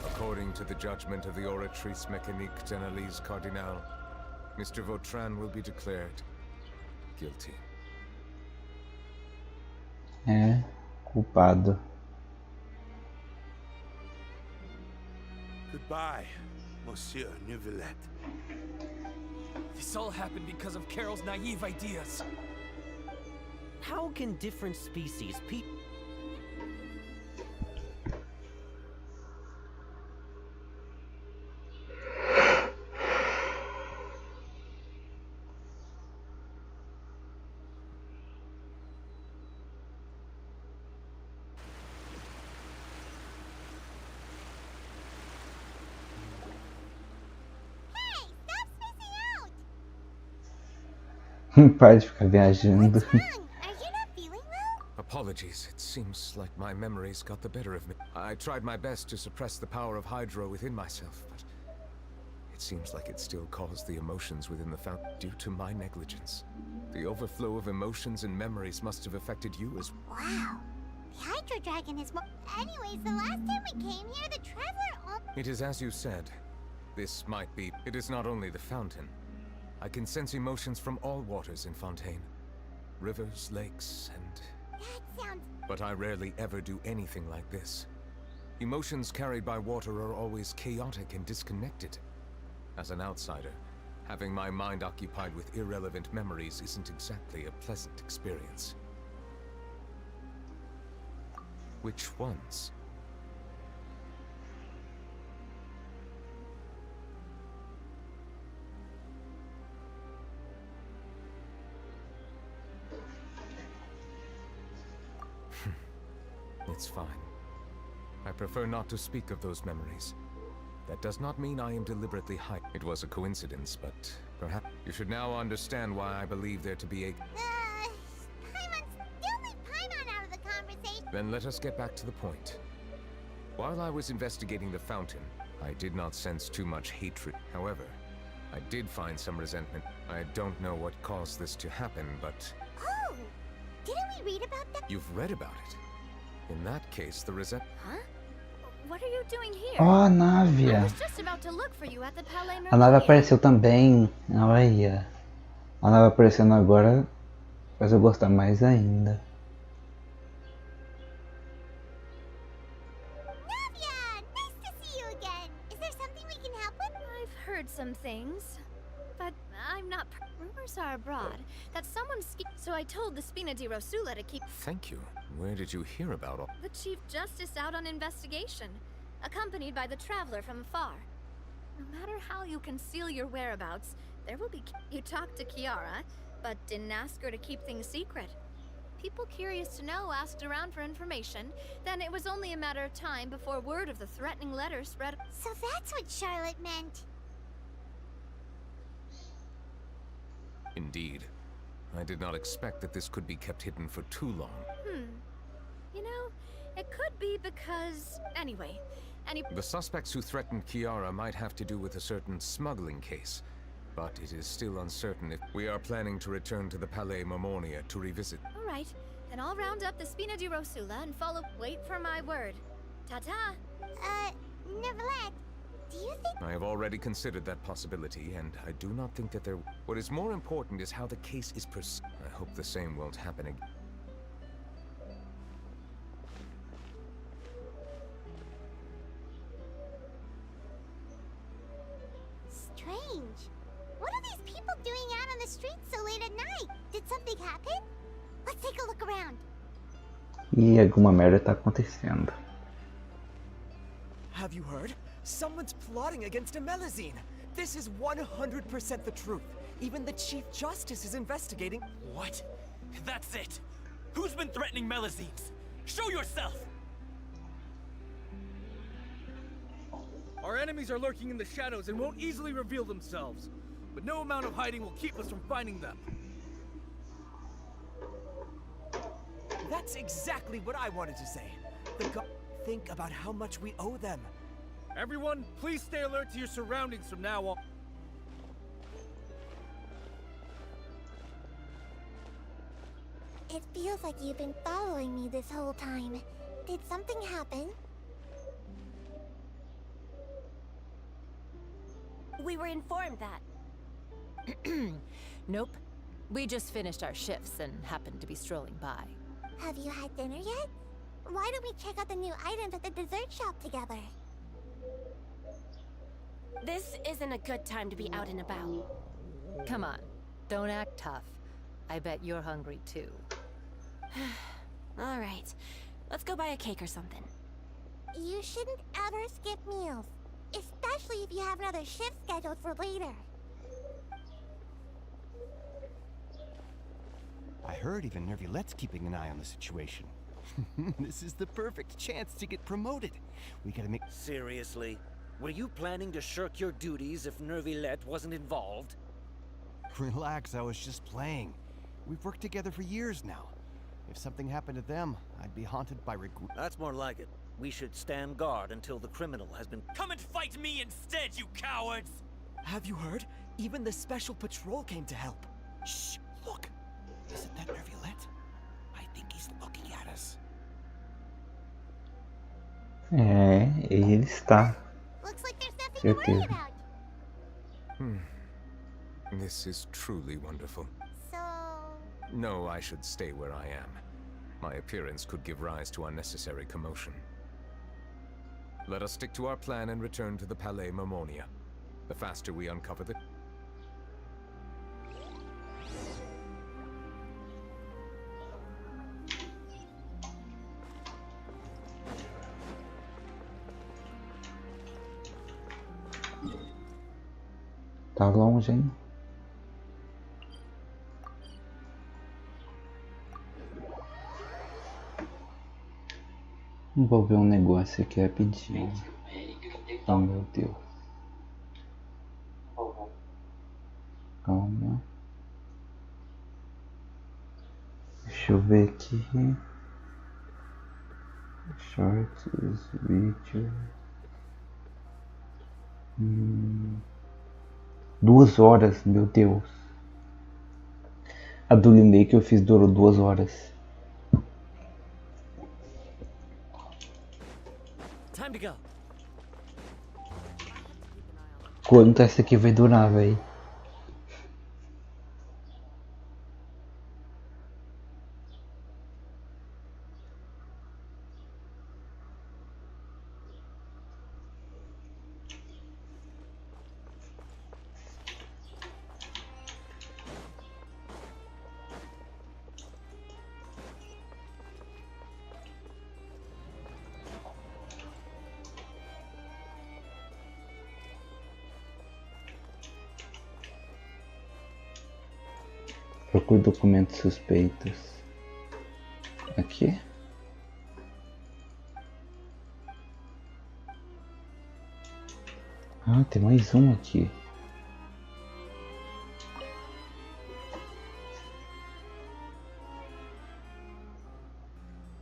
According to the judgment of the oratrice mécanique d'analyse cardinale, Mr. Vautrin will be declared guilty. Culpado. Goodbye, Monsieur Neuvillette. This all happened because of Carol's naive ideas. How can different species Para de ficar viajando. Apologies, it seems like my memories got the better of me. I tried my best to suppress the power of Hydro within myself, but it seems like it still caused the emotions within the fountain due to my negligence. The overflow of emotions and memories must have affected you as well. Wow. The Hydro Dragon is more... Anyways, the last time we came here, the Traveler... It is as you said. This might be... It is not only the fountain. I can sense emotions from all waters in Fontaine. Rivers, lakes, and... That sounds... But I rarely ever do anything like this. Emotions carried by water are always chaotic and disconnected. As an outsider, having my mind occupied with irrelevant memories isn't exactly a pleasant experience. Which ones? It's fine. I prefer not to speak of those memories. That does not mean I am deliberately hiding. It was a coincidence, but perhaps you should now understand why I believe there to be a... Paimon's still leave Paimon out of the conversation. Then let us get back to the point. While I was investigating the fountain, I did not sense too much hatred. However, I did find some resentment. I don't know what caused this to happen, but... Oh! Didn't we read about that? You've read about it. In that case, the resentment... Huh? What are you doing here? Oh, a nave. I was just about to look for you at the Palais A nave Merveille. apareceu também. Olha. A nave aparecendo agora faz eu gostar mais ainda. Navia! Nice to see you again! Is there something we can help with? I've heard some things, but I'm not... Rumors are abroad that someone so I told the Spina di Rosula to keep... Thank you. Where did you hear about all... The Chief Justice out on investigation, accompanied by the Traveler from afar. No matter how you conceal your whereabouts, there will be... You talked to Kiara, but didn't ask her to keep things secret. People curious to know asked around for information, then it was only a matter of time before word of the threatening letter spread... So that's what Charlotte meant. Indeed. I did not expect that this could be kept hidden for too long. You know, it could be because... Anyway, Any The suspects who threatened Kiara might have to do with a certain smuggling case, but it is still uncertain if we are planning to return to the Palais Marmonia to revisit. All right, then I'll round up the Spina di Rosula and follow. Wait for my word. Ta-ta. Neuvillette, do you think... I have already considered that possibility, and I do not think that there... What is more important is how the case is pursued. I hope the same won't happen again. Strange. What are these people doing out on the streets so late at night? Did something happen? Let's take a look around. E alguma merda tá acontecendo. Have you heard? Someone's plotting against a Melazine. This is 100% the truth. Even the Chief Justice is investigating. What? That's it. Who's been threatening Melazines? Show yourself! Our enemies are lurking in the shadows and won't easily reveal themselves. But no amount of hiding will keep us from finding them. That's exactly what I wanted to say. Think about how much we owe them. Everyone, please stay alert to your surroundings from now on. It feels like you've been following me this whole time. Did something happen? We were informed that. Nope. We just finished our shifts and happened to be strolling by. Have you had dinner yet? Why don't we check out the new items at the dessert shop together? This isn't a good time to be out and about. Come on, don't act tough. I bet you're hungry too. All right, let's go buy a cake or something. You shouldn't ever skip meals, especially if you have another shift scheduled for later. I heard even Neuvillette's keeping an eye on the situation. This is the perfect chance to get promoted. We gotta make... Seriously? Were you planning to shirk your duties if Neuvillette wasn't involved? Relax, I was just playing. We've worked together for years now. If something happened to them, I'd be haunted by regret. That's more like it. We should stand guard until the criminal has been... Come and fight me instead, you cowards! Have you heard? Even the Special Patrol came to help. Shh! Look! Isn't that Neuvillette? I think he's looking at us. É, ele está. Looks like there's nothing to worry about. This is truly wonderful. So... No, I should stay where I am. My appearance could give rise to unnecessary commotion. Let us stick to our plan and return to the Palais Marmonia. The faster we uncover the... Tá longe, hein? Vou ver um negócio aqui rapidinho. Oh, meu Deus. Calma. Deixa eu ver aqui. Shorts, vídeo. 2 horas, meu Deus. A do Linei que eu fiz durou 2 horas. Time to go. Quanto essa aqui vai durar, velho? Procure documentos suspeitos. Aqui. Ah, tem mais um aqui.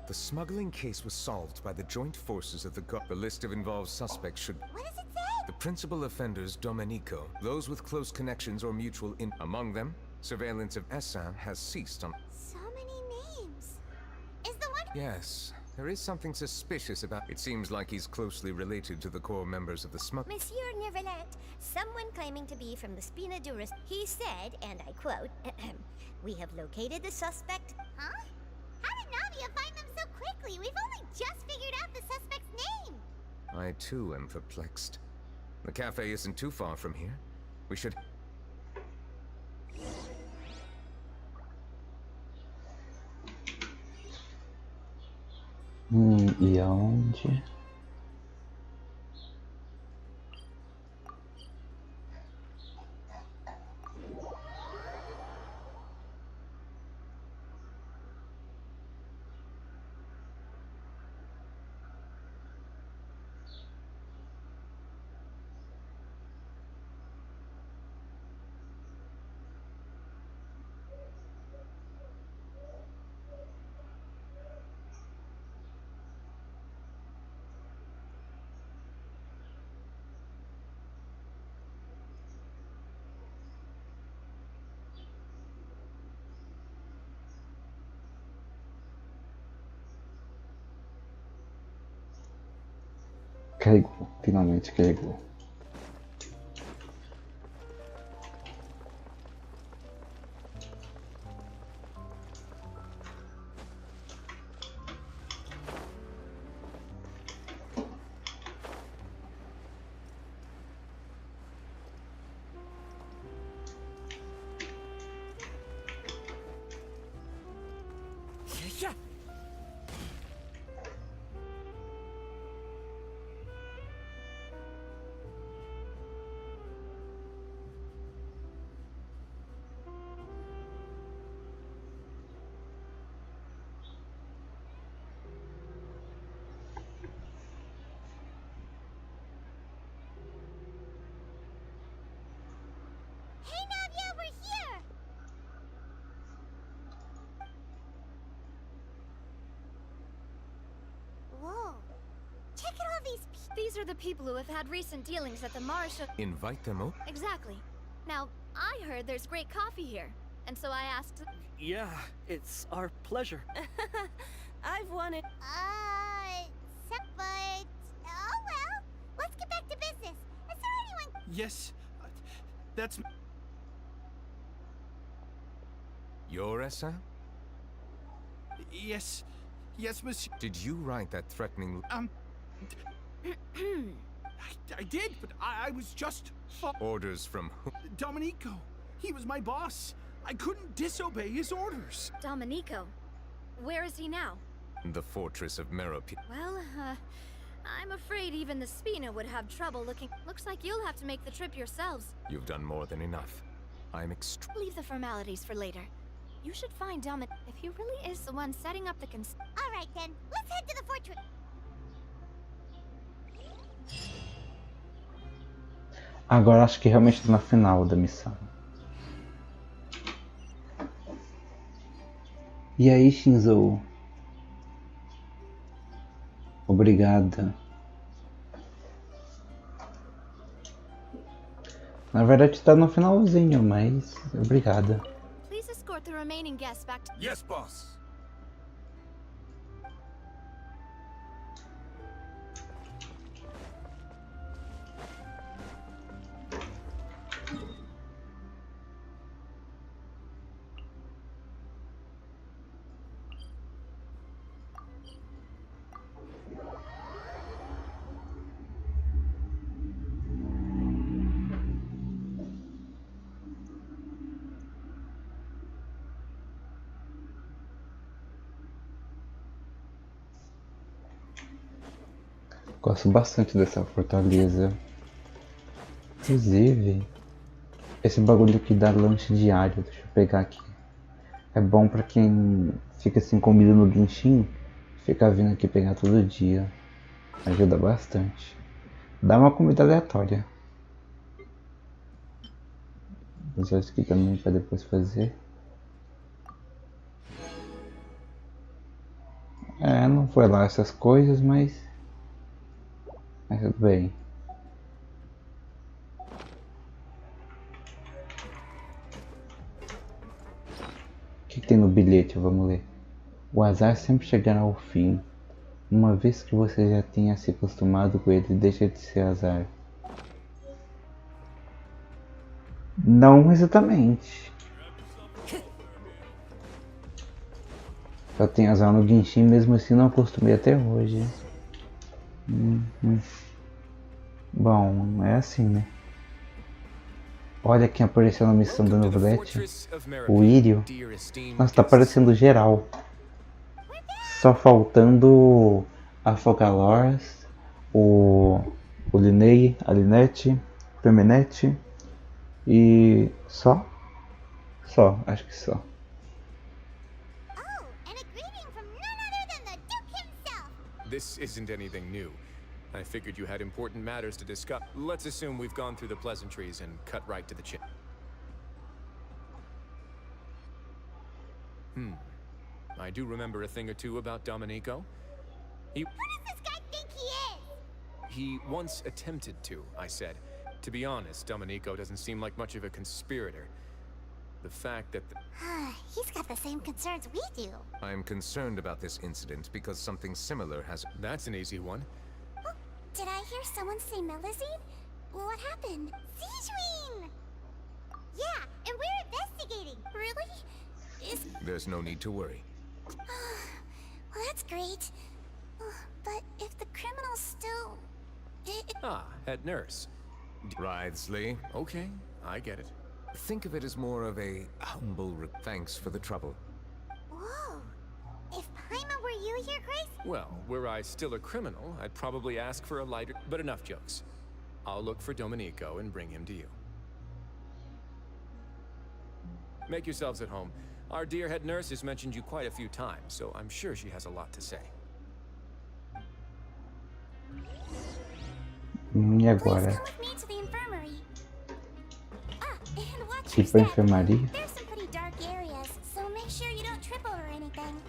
The smuggling case was solved by the joint forces of the guard. The list of involved suspects should... What does it say? The principal offenders, Domenico, those with close connections or mutual among them, surveillance of Essin has ceased on... So many names. Is the one... Yes, there is something suspicious about... It seems like he's closely related to the core members of the smug... Monsieur Neuvillete, someone claiming to be from the Spina Duris, he said, and I quote, "We have located the suspect." Huh? How did Navia find them so quickly? We've only just figured out the suspect's name. I too am perplexed. The cafe isn't too far from here. We should... E aonde? Carregou, finalmente carregou. Hey, Navia, we're here! Whoa. Check out all these people. These are the people who have had recent dealings at the Marshal. Invite them over? Exactly. Now, I heard there's great coffee here, and so I asked... Yeah, it's our pleasure. I've wanted... But... Oh, well. Let's get back to business. Is there anyone... Yes, that's... Your Essin? Yes, monsieur. Did you write that threatening... I did, but I was just... Orders from who? Domenico. He was my boss. I couldn't disobey his orders. Domenico? Where is he now? The fortress of Merope. Well, I'm afraid even the Spina would have trouble looking... Looks like you'll have to make the trip yourselves. You've done more than enough. I'm Leave the formalities for later. You should find Dominic if he really is the one setting up the All right, then. Let's head to the fortress. Agora acho que realmente tô na final da missão. E aí, Shinzo? Obrigada. Na verdade tá no finalzinho, mas obrigada. Please escort the remaining guests back to... Yes, boss. Gosto bastante dessa fortaleza. Inclusive, esse bagulho aqui dá lanche diário. Deixa eu pegar aqui. É bom pra quem fica sem comida no Genshin. Ficar vindo aqui pegar todo dia. Ajuda bastante. Dá uma comida aleatória. Vou usar isso aqui também pra depois fazer. É, não foi lá essas coisas, mas tudo bem. O que tem no bilhete? Vamos ler. O azar sempre chegará ao fim. Uma vez que você já tenha se acostumado com ele, deixa de ser azar. Não exatamente. Eu tenho azar no Genshin, mesmo assim não acostumei até hoje. Bom, é assim, né? Olha quem apareceu na missão da neuvillete. O Irio. Nossa, tá aparecendo geral. Só faltando a Focalors, o Linei, a Linette, o Feminette e só? Só, acho que só. This isn't anything new. I figured you had important matters to discuss. Let's assume we've gone through the pleasantries and cut right to the chase. I do remember a thing or two about Domenico. Who does this guy think he is? He once attempted to, I said. To be honest, Domenico doesn't seem like much of a conspirator. The fact that He's got the same concerns we do. I'm concerned about this incident because something similar has... That's an easy one. Oh, did I hear someone say Melazine? What happened? Sijuin! Yeah, and we're investigating. Really? There's no need to worry. Well, that's great. But if the criminal's still... Head nurse. Writhsley. Okay, I get it. Think of it as more of a humble thanks for the trouble. Whoa. If Paimon were you here, Grace? Well, were I still a criminal, I'd probably ask for a lighter... But enough jokes. I'll look for Domenico and bring him to you. Make yourselves at home. Our dear head nurse has mentioned you quite a few times, so I'm sure she has a lot to say. E agora? Come with me to the infirmary. And watch Ir your pra step. enfermaria? There's some pretty dark areas, so make sure you don't trip over anything.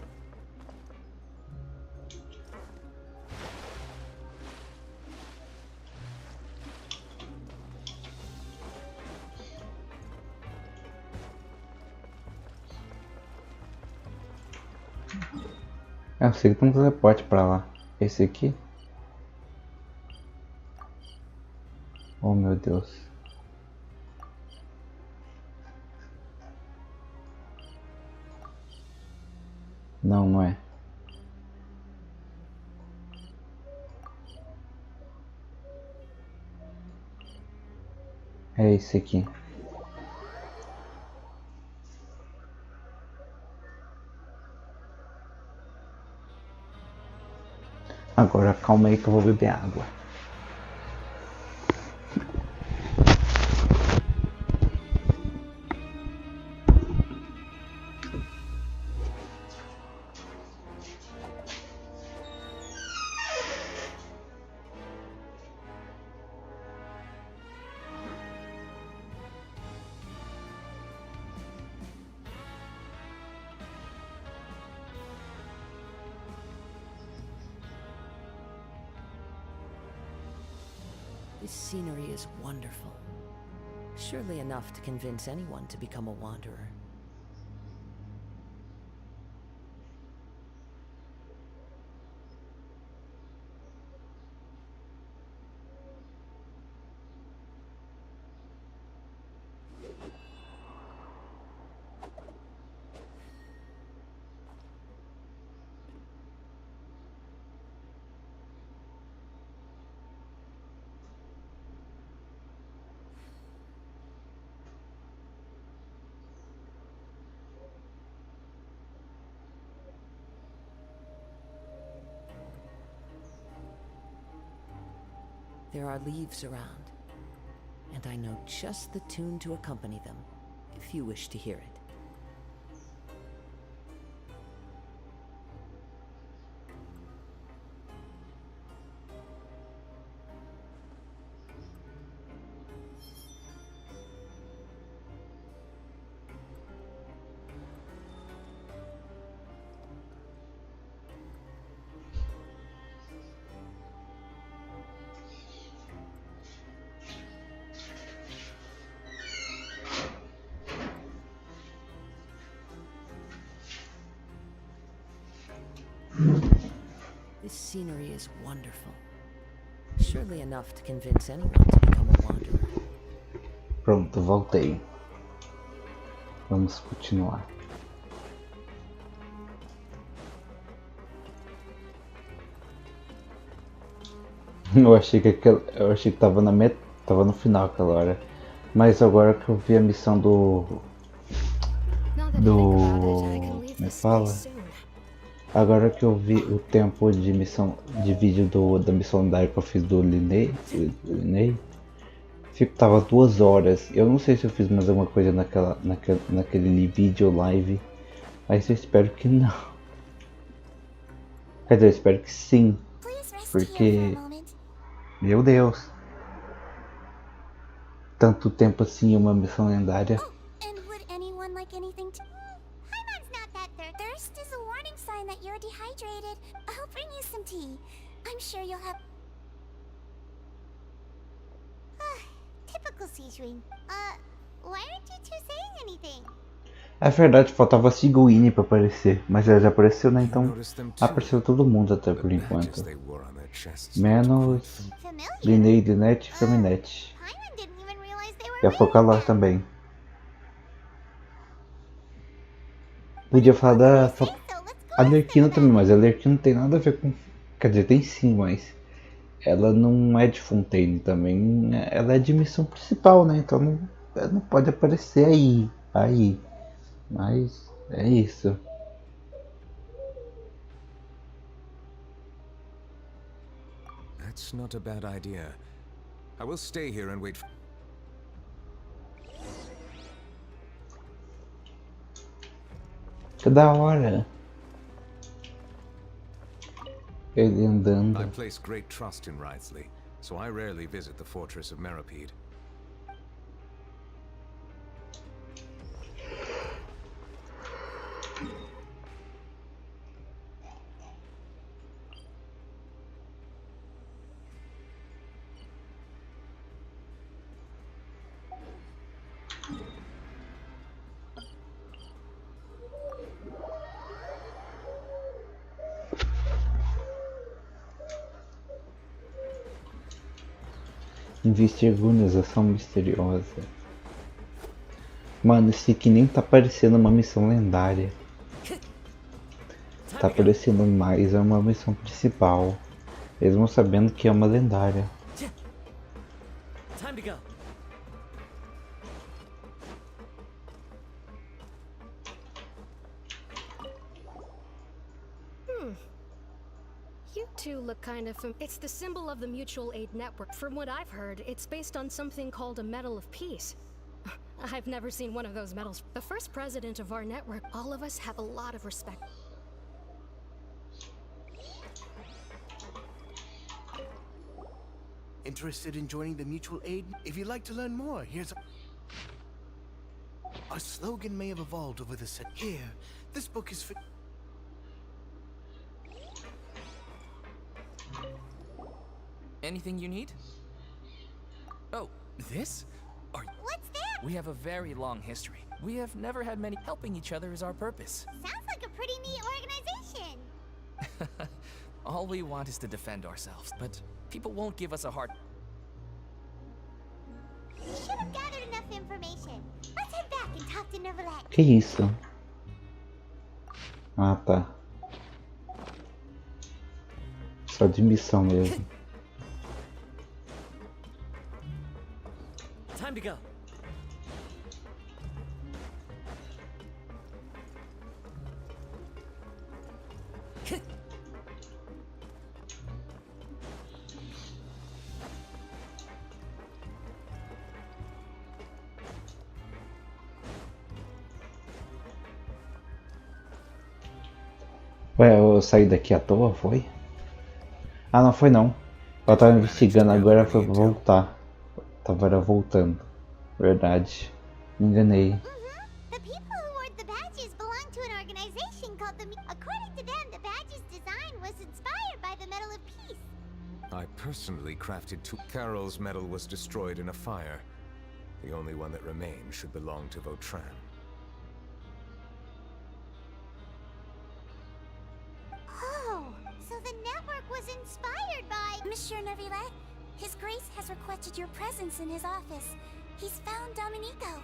Eu sei que tem um teleporte pra lá. Esse aqui? Oh meu Deus. Não, não é. É esse aqui. Agora calma aí que eu vou beber água. This scenery is wonderful. Surely enough to convince anyone to become a wanderer. There are leaves around, and I know just the tune to accompany them, if you wish to hear it. This scenery is wonderful. Surely enough to convince anyone to become a wanderer. Pronto, voltei. Vamos continuar. Eu achei que tava tava no final aquela hora. Mas agora que eu vi a missão como é que fala? Agora que eu vi o tempo de missão de vídeo da missão lendária que eu fiz do Linei, tava 2 horas. Eu não sei se eu fiz mais alguma coisa naquele vídeo live, mas eu espero que não. Quer dizer, eu espero que sim, porque meu Deus, tanto tempo assim em uma missão lendária. And would anyone like anything to... Hyman's not that thirst is a warning sign that you're dehydrated. I'll bring you some tea. I'm sure you'll have... Typical Sejuin. Why aren't you two saying anything? É verdade, faltava a Sigwine pra aparecer, mas ela já apareceu, né? Então apareceu todo mundo até por enquanto. Menos Linei, Linette e Feminette. E a Focalor também. Podia falar da Alerquina também, mas a Alerquina não tem nada a ver com... Quer dizer, tem sim, mas ela não é de Fontaine também. Ela é de missão principal, né? Então não pode aparecer aí. Mas é isso. That's not a bad idea. I will stay here and wait. Que da hora. Ele andando. I place great trust in Wriothesley, so I rarely visit the fortress of Meropide. Investigação misteriosa. Mano, esse aqui nem tá parecendo uma missão lendária. Tá parecendo mais uma missão principal. Mesmo sabendo que é uma lendária. Time to go. You two look kind of It's the symbol of the Mutual Aid Network. From what I've heard, it's based on something called a Medal of Peace. I've never seen one of those medals. The first president of our network, all of us have a lot of respect. Interested in joining the Mutual Aid? If you'd like to learn more, here's a slogan may have evolved over the set. Here, this book is for... Anything you need? Oh, this? What's that? We have a very long history. We have never had many. Helping each other is our purpose. Sounds like a pretty neat organization. All we want is to defend ourselves, but people won't give us a hard... We should have gathered enough information. Let's head back and talk to neuvillete. Que isso? Ah, tá. Só de missão mesmo. Time to go. Ué, eu saí daqui à toa, foi? Ah, não foi não. Eu tava investigando, agora foi voltar. Tava voltando. Verdade. Me enganei. The people who wore the badges belong to an organization called the... According to them, the badge's design was inspired by the Medal of Peace. I personally crafted two. Carol's medal was destroyed in a fire. The only one that remains should belong to Vautrin. Oh, so the network requested your presence in his office. He's found Dominico.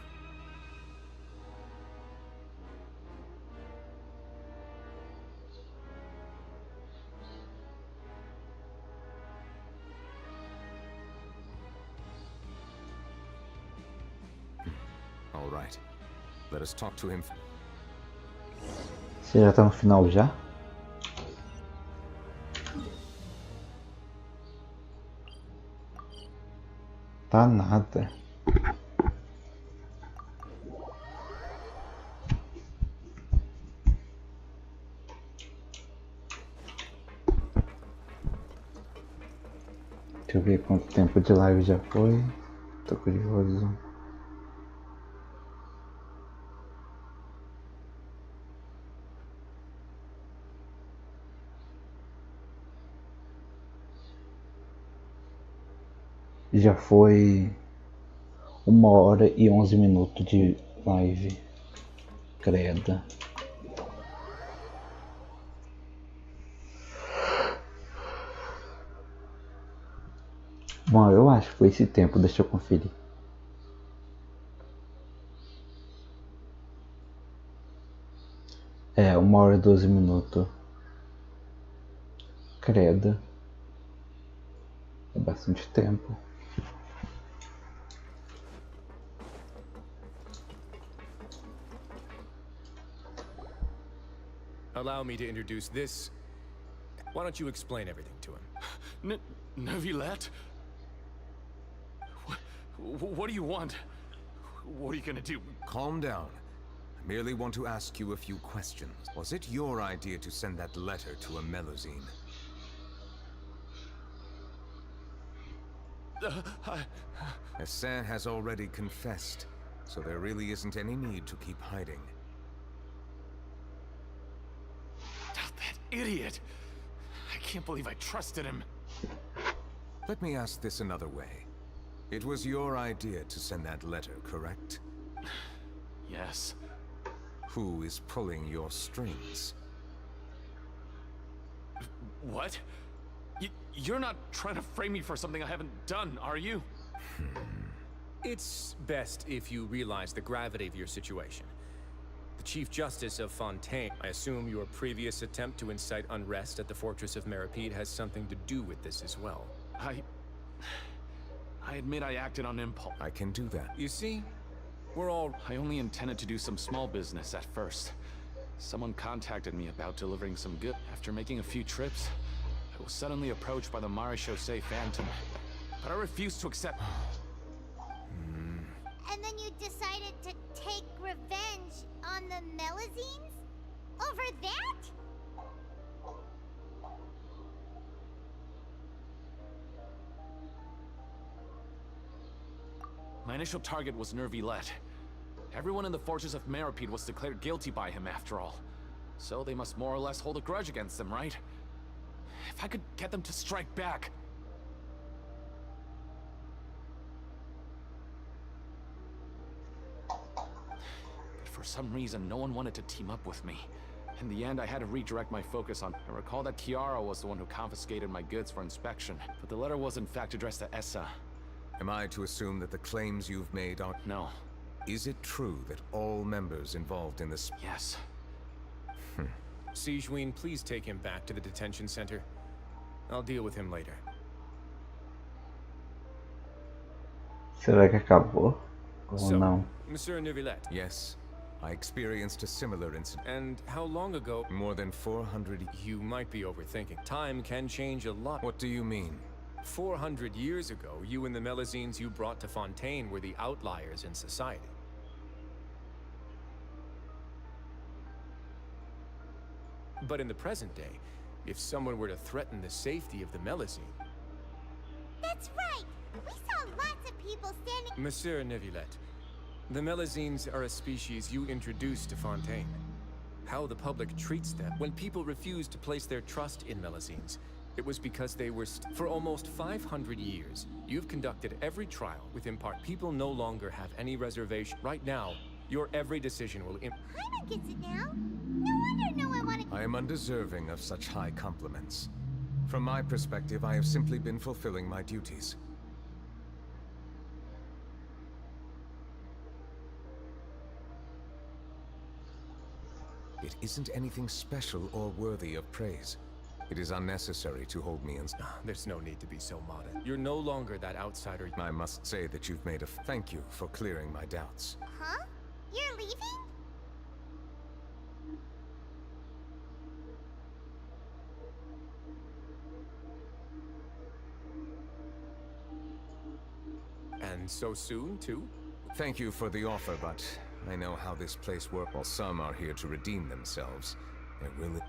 All right. Let us talk to him. Você já tá no final já? Tá nada. Deixa eu ver quanto tempo de live já foi. Tô curioso. Já foi 1h e 11 minutos de live. Credo. Bom, eu acho que foi esse tempo, deixa eu conferir. É, 1h e 12 minutos. Credo. É bastante tempo. Allow me to introduce this. Why don't you explain everything to him? Neuvillete? What do you want? What are you gonna do? Calm down. I merely want to ask you a few questions. Was it your idea to send that letter to a Melusine? Hassan has already confessed, so there really isn't any need to keep hiding. That idiot! I can't believe I trusted him. Let me ask this another way. It was your idea to send that letter, correct? Yes. Who is pulling your strings? What? You're not trying to frame me for something I haven't done, are you? It's best if you realize the gravity of your situation. The Chief Justice of Fontaine, I assume your previous attempt to incite unrest at the Fortress of Meripede has something to do with this as well. I admit I acted on impulse. I can do that. You see, we're all... I only intended to do some small business at first. Someone contacted me about delivering some goods. After making a few trips, I was suddenly approached by the Marechaussee Phantom, but I refused to accept. And then you decided to take revenge on the Melusines? Over that? My initial target was Neuvillete. Everyone in the Fortress of Meripede was declared guilty by him after all. So they must more or less hold a grudge against them, right? If I could get them to strike back... But for some reason, no one wanted to team up with me. In the end, I had to redirect my focus on... I recall that Chiara was the one who confiscated my goods for inspection, but the letter was in fact addressed to Dessa. Am I to assume that the claims you've made are... No. Is it true that all members involved in this... Yes. Sigewinne, please take him back to the detention center. I'll deal with him later. Será que acabou? Ou So, não? Monsieur Neuvillete. Yes. I experienced a similar incident. And how long ago? More than 400... You might be overthinking. Time can change a lot. What do you mean? 400 years ago, you and the Melusines you brought to Fontaine were the outliers in society. But in the present day, if someone were to threaten the safety of the Melusine... That's right! We saw lots of people standing... Monsieur Neuvillete, the Melusines are a species you introduced to Fontaine. How the public treats them. When people refuse to place their trust in Melusines, it was because they were for almost 500 years, you've conducted every trial with impart. People no longer have any reservation. Right now, your every decision will Paimon gets it now. No wonder no one wanted... I am undeserving of such high compliments. From my perspective, I have simply been fulfilling my duties. It isn't anything special or worthy of praise. It is unnecessary to hold me in. There's no need to be so modest. You're no longer that outsider. I must say that you've made a thank you for clearing my doubts. Huh? You're leaving? And so soon, too? Thank you for the offer, but I know how this place works. While some are here to redeem themselves,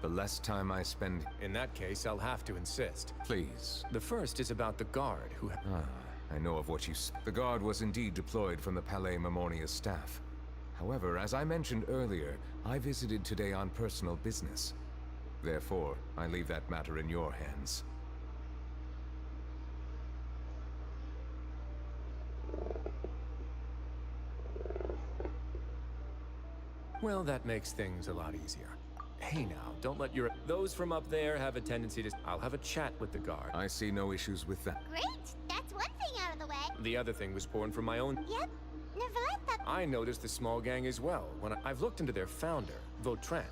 the less time I spend... In that case, I'll have to insist. Please. The first is about the guard who... I know of what you... The guard was indeed deployed from the Palais Memoria's staff. However, as I mentioned earlier, I visited today on personal business. Therefore, I leave that matter in your hands. Well, that makes things a lot easier. Hey now, don't let your... Those from up there have a tendency to... I'll have a chat with the guard. I see no issues with that. Great! That's one thing out of the way. The other thing was born from my own... Yep. Neuvillette. I noticed the small gang as well when I've looked into their founder, Vautrin,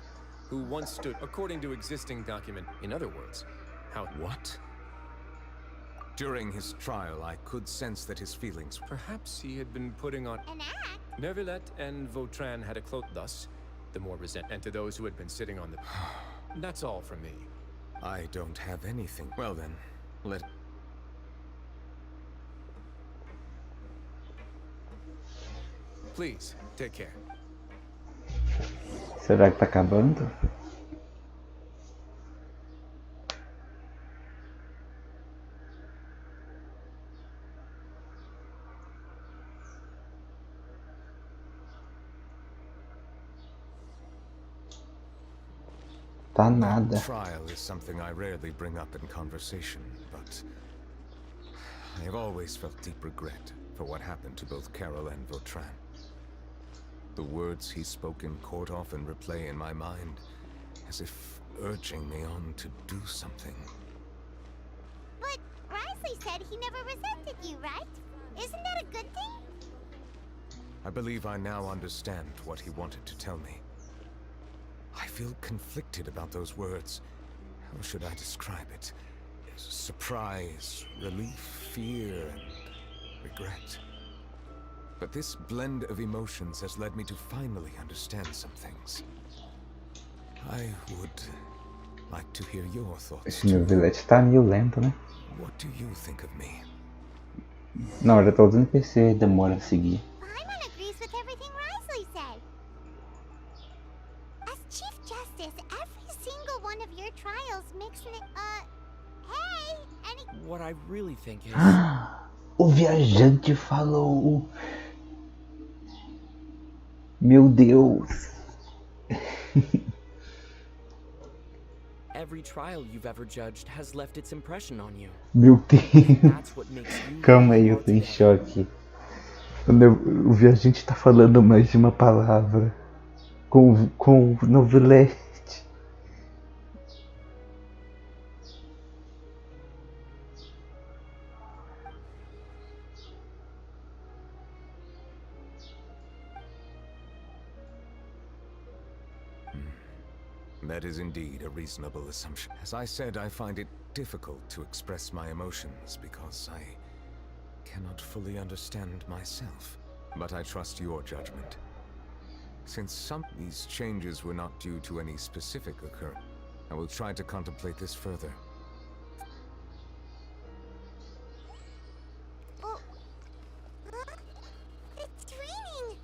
who once stood, according to existing document... In other words, how... What? During his trial, I could sense that his feelings... Perhaps he had been putting on... An act? Neuvillette and Vautrin had a close... Thus, the more resentment to those who had been sitting on the... That's all from me. I don't have anything. Well then, let... Please, take care. Será que tá acabando? Tá nada. Trial is something I rarely bring up in conversation, but I have always felt deep regret for what happened to both Carol and Vautrin. The words he spoke in court often replay in my mind, as if urging me on to do something. But Risley said he never resented you, right? Isn't that a good thing? I believe I now understand what he wanted to tell me. I feel conflicted about those words. How should I describe it? Surprise, relief, fear, and regret. But this blend of emotions has led me to finally understand some things. I would like to hear your thoughts. Esse neuvillete tá meio lento, né? What do you think of me? Na hora todos os NPC demora a seguir. Paimon agrees with everything Risley said. As Chief Justice, every single one of your trials makes it, hey, any... What I really think is... O viajante falou. Meu Deus. Every trial you've ever judged has left its impression on you. Meu Deus. That's what makes you... Calma aí, eu tô em choque. O viajante tá falando mais de uma palavra. Com o neuvillete. That is indeed a reasonable assumption. As I said, I find it difficult to express my emotions because I cannot fully understand myself. But I trust your judgment. Since some of these changes were not due to any specific occurrence, I will try to contemplate this further. It's raining.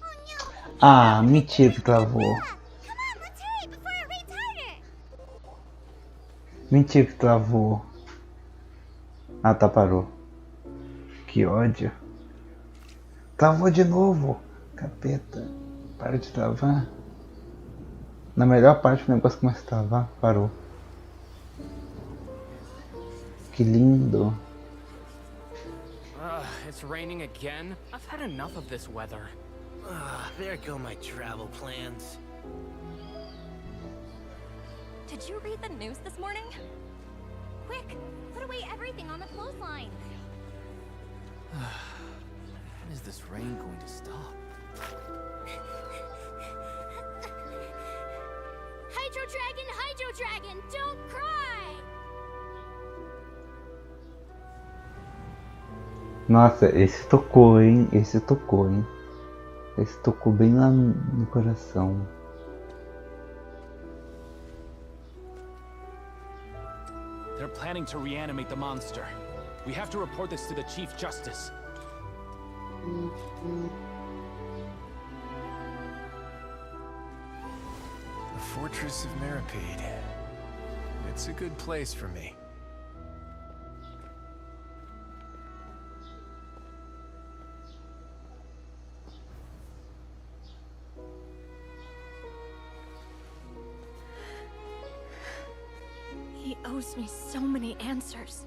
Oh no. Ah, mentira que travou. Come on, let's hurry before it rains harder. Mentira que travou. Ah, tá, parou. Que ódio. Travou de novo. Capeta. Para de travar. Na melhor parte o negócio começa a travar. Parou. Que lindo. It's raining again? I've had enough of this weather. There go my travel plans. Did you read the news this morning? Quick, put away everything on the clothesline. When is this rain going to stop? Hydro Dragon, don't cry! Nossa, esse tocou, hein? Esse tocou, hein? Esse tocou bem lá no coração. They're planning to reanimate the monster. We have to report this to the Chief Justice. The Fortress of Mirapede. It's a good place for me. He owes me so many answers.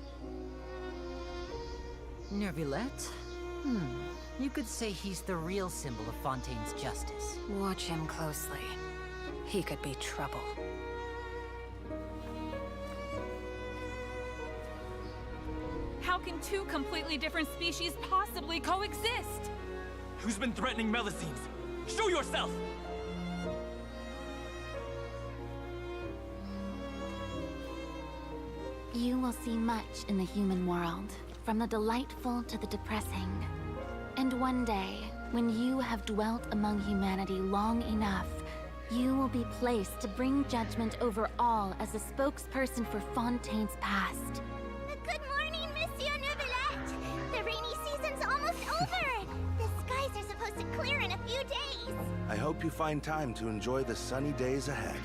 Neuvillete? You could say he's the real symbol of Fontaine's justice. Watch him closely. He could be trouble. How can two completely different species possibly coexist? Who's been threatening Melusines? Show yourself! You will see much in the human world, from the delightful to the depressing. And one day, when you have dwelt among humanity long enough, you will be placed to bring judgment over all as a spokesperson for Fontaine's past. Good morning, Monsieur Neuvillete! The rainy season's almost over! The skies are supposed to clear in a few days! I hope you find time to enjoy the sunny days ahead.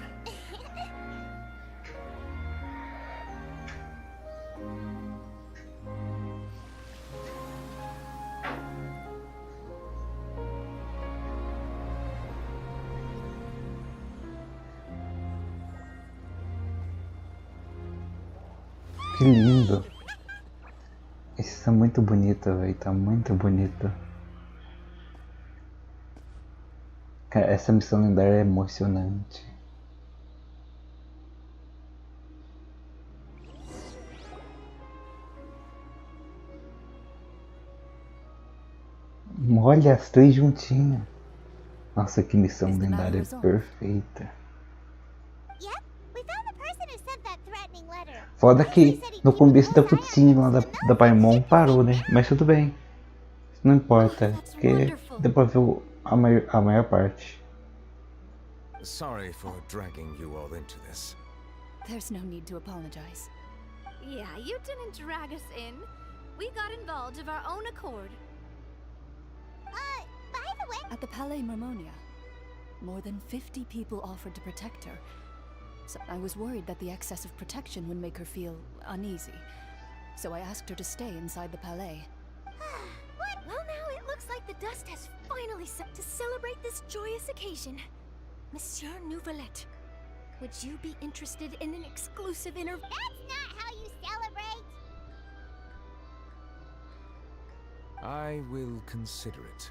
Que lindo! Esse tá muito bonito, velho. Tá muito bonito. Cara, essa missão lendária é emocionante. Olha as três juntinhas. Nossa, que missão lendária perfeita. Foda que no começo da cutscene lá da Paimon parou, né? Mas tudo bem. Não importa, porque deu pra ver a maior parte. Sorry for dragging you all into this. There's no need to apologize. Yeah, you didn't drag us in. We got involved of our own accord. By the way... At the Palais Mermonia, more than 50 people offered to protect her. So I was worried that the excess of protection would make her feel uneasy. So I asked her to stay inside the Palais. What? Well, now it looks like the dust has finally set to celebrate this joyous occasion. Monsieur Neuvillete, would you be interested in an exclusive interview? That's not how you celebrate! I will consider it.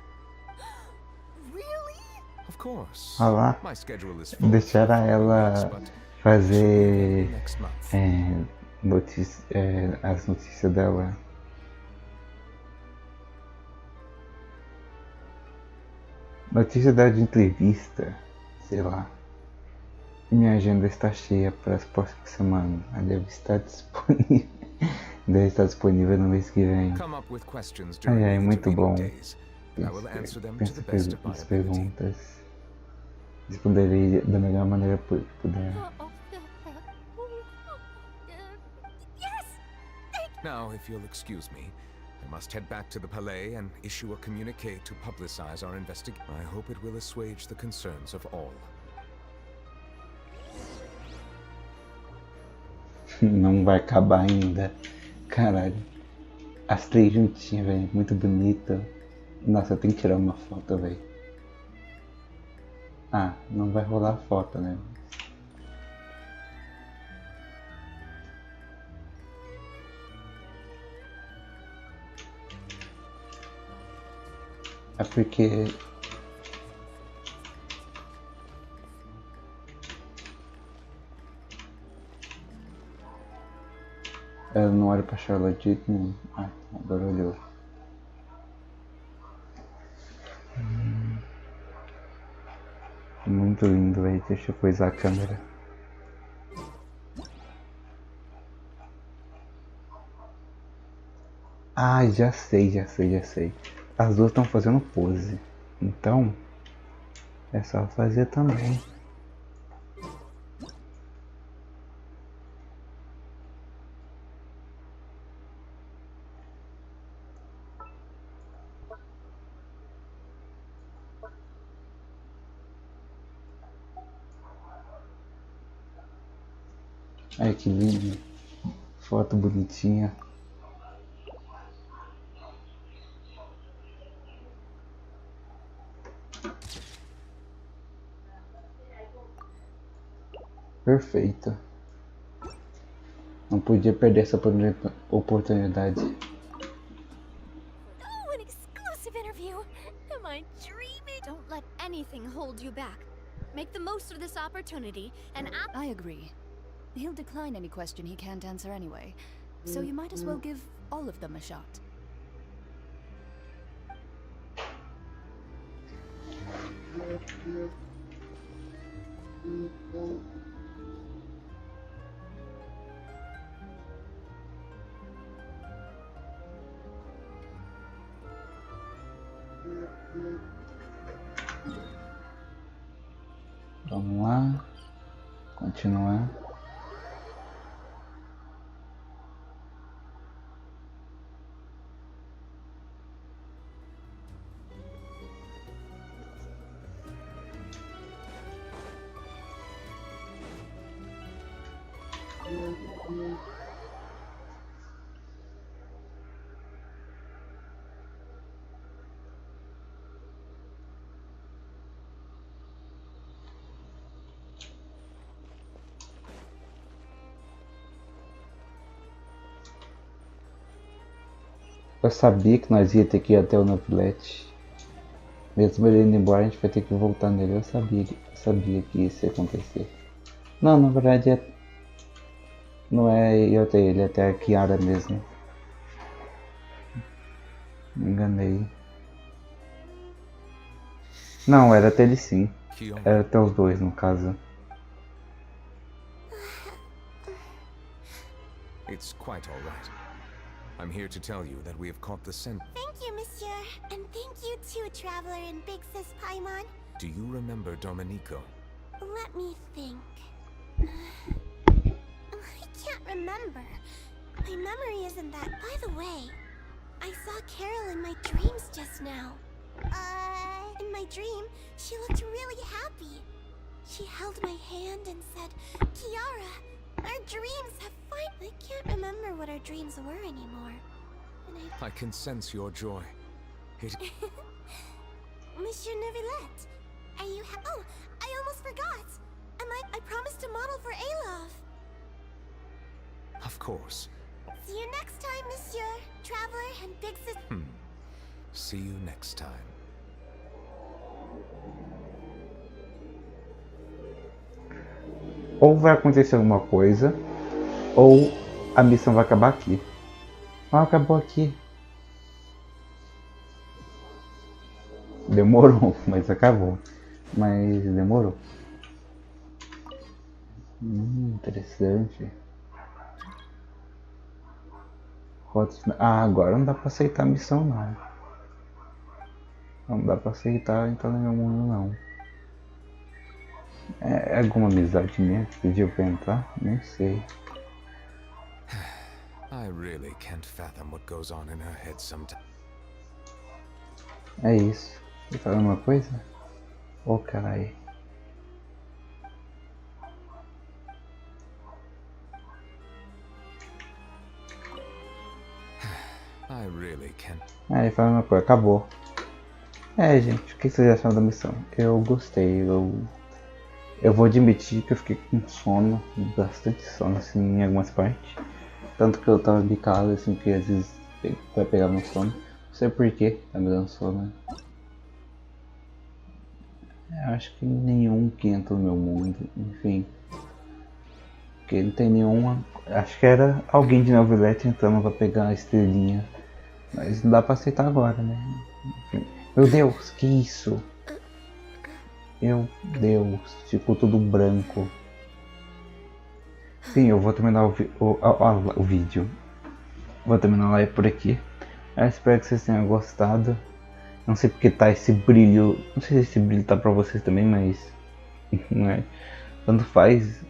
Really? Of course. Olha lá. My schedule is full. Deixaram ela fazer as notícias dela. Notícia dela de entrevista, sei lá. Minha agenda está cheia para as próximas semanas. Ela deve estar disponível. Deve estar disponível no mês que vem. Ai, muito bom. As perguntas. Responderei da melhor maneira que puder. Now, if you'll excuse me, I must head back to the Palais and issue a communique to publicize our investigation. I hope it will assuage the concerns of all. Não vai acabar ainda. Caralho. As três juntinhas, velho. Muito bonita. Nossa, eu tenho que tirar uma foto, velho. Ah, não vai rolar foto, né? É porque... ela não olha pra Charlotte de jeito nenhum. Ah, agora olhou. Muito lindo, velho. Deixa eu coisar a câmera. Ah, já sei. As duas estão fazendo pose. Então, é só fazer também. Ai, que lindo. Foto bonitinha. Perfeito. Não podia perder essa oportunidade. Oh, an exclusive interview! Am I dreaming? Don't let anything hold you back. Make the most of this opportunity and I agree. He'll decline any question he can't answer anyway. So you might as well give all of them a shot. Vamos lá. Continuar. Eu sabia que nós ia ter que ir até o neuvillete. Mesmo ele indo embora, a gente vai ter que voltar nele. Eu sabia que isso ia acontecer. Não, na verdade não é eu até ele, é até a Kiara mesmo. Me enganei. Não, era até ele sim. Era até os dois, no caso. It's quite all right. I'm here to tell you that we have caught the scent. Thank you, Monsieur. And thank you too, Traveler and Big Sis Paimon. Do you remember Domenico? Let me think. I can't remember. My memory isn't that. By the way, I saw Carol in my dreams just now. In my dream, she looked really happy. She held my hand and said, Kiara, our dreams have I can't remember what our dreams were anymore. And I can sense your joy. Monsieur Neuvillette, are you oh, I almost forgot. I promised to model for Alov. Of course. See you next time, Monsieur. Traveler and Big Sis. See you next time. Ou vai acontecer alguma coisa, ou a missão vai acabar aqui. Ah, acabou aqui. Demorou, mas acabou. Mas demorou. Interessante. Ah, agora não dá pra aceitar a missão não. Não dá pra aceitar então no meu mundo não. É alguma amizade minha que pediu pra entrar? Não sei. I really can't fathom what goes on in her head sometimes. É isso. Você fala uma coisa? Ô, caralho. I really can't. Aí fala uma coisa, acabou. É, gente, o que vocês acharam da missão? Eu gostei, eu vou admitir que eu fiquei com sono, bastante sono assim em algumas partes. Tanto que eu tava bicado assim, que às vezes vai pegar meu sono. Não sei porquê, tá me dando sono. Eu acho que nenhum que entra no meu mundo, enfim. Porque não tem nenhuma. Acho que era alguém de neuvillete entrando pra pegar a estrelinha. Mas não dá pra aceitar agora, né? Enfim. Meu Deus, que isso? Meu Deus, ficou tudo branco. Sim, eu vou terminar o vídeo. Vou terminar a live por aqui. Eu espero que vocês tenham gostado. Não sei porque tá esse brilho. Não sei se esse brilho tá pra vocês também, mas não é. Tanto faz.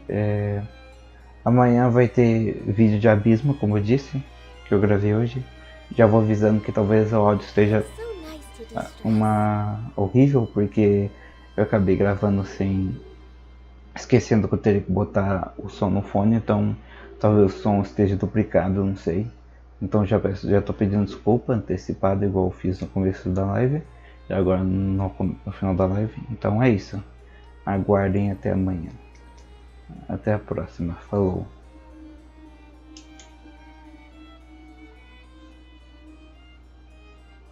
Amanhã vai ter vídeo de abismo, como eu disse, que eu gravei hoje. Já vou avisando que talvez o áudio esteja horrível, porque eu acabei gravando sem... esquecendo que eu teria que botar o som no fone, então talvez o som esteja duplicado, não sei. Então já tô pedindo desculpa antecipada, igual eu fiz no começo da live, e agora no final da live. Então é isso. Aguardem até amanhã. Até a próxima. Falou.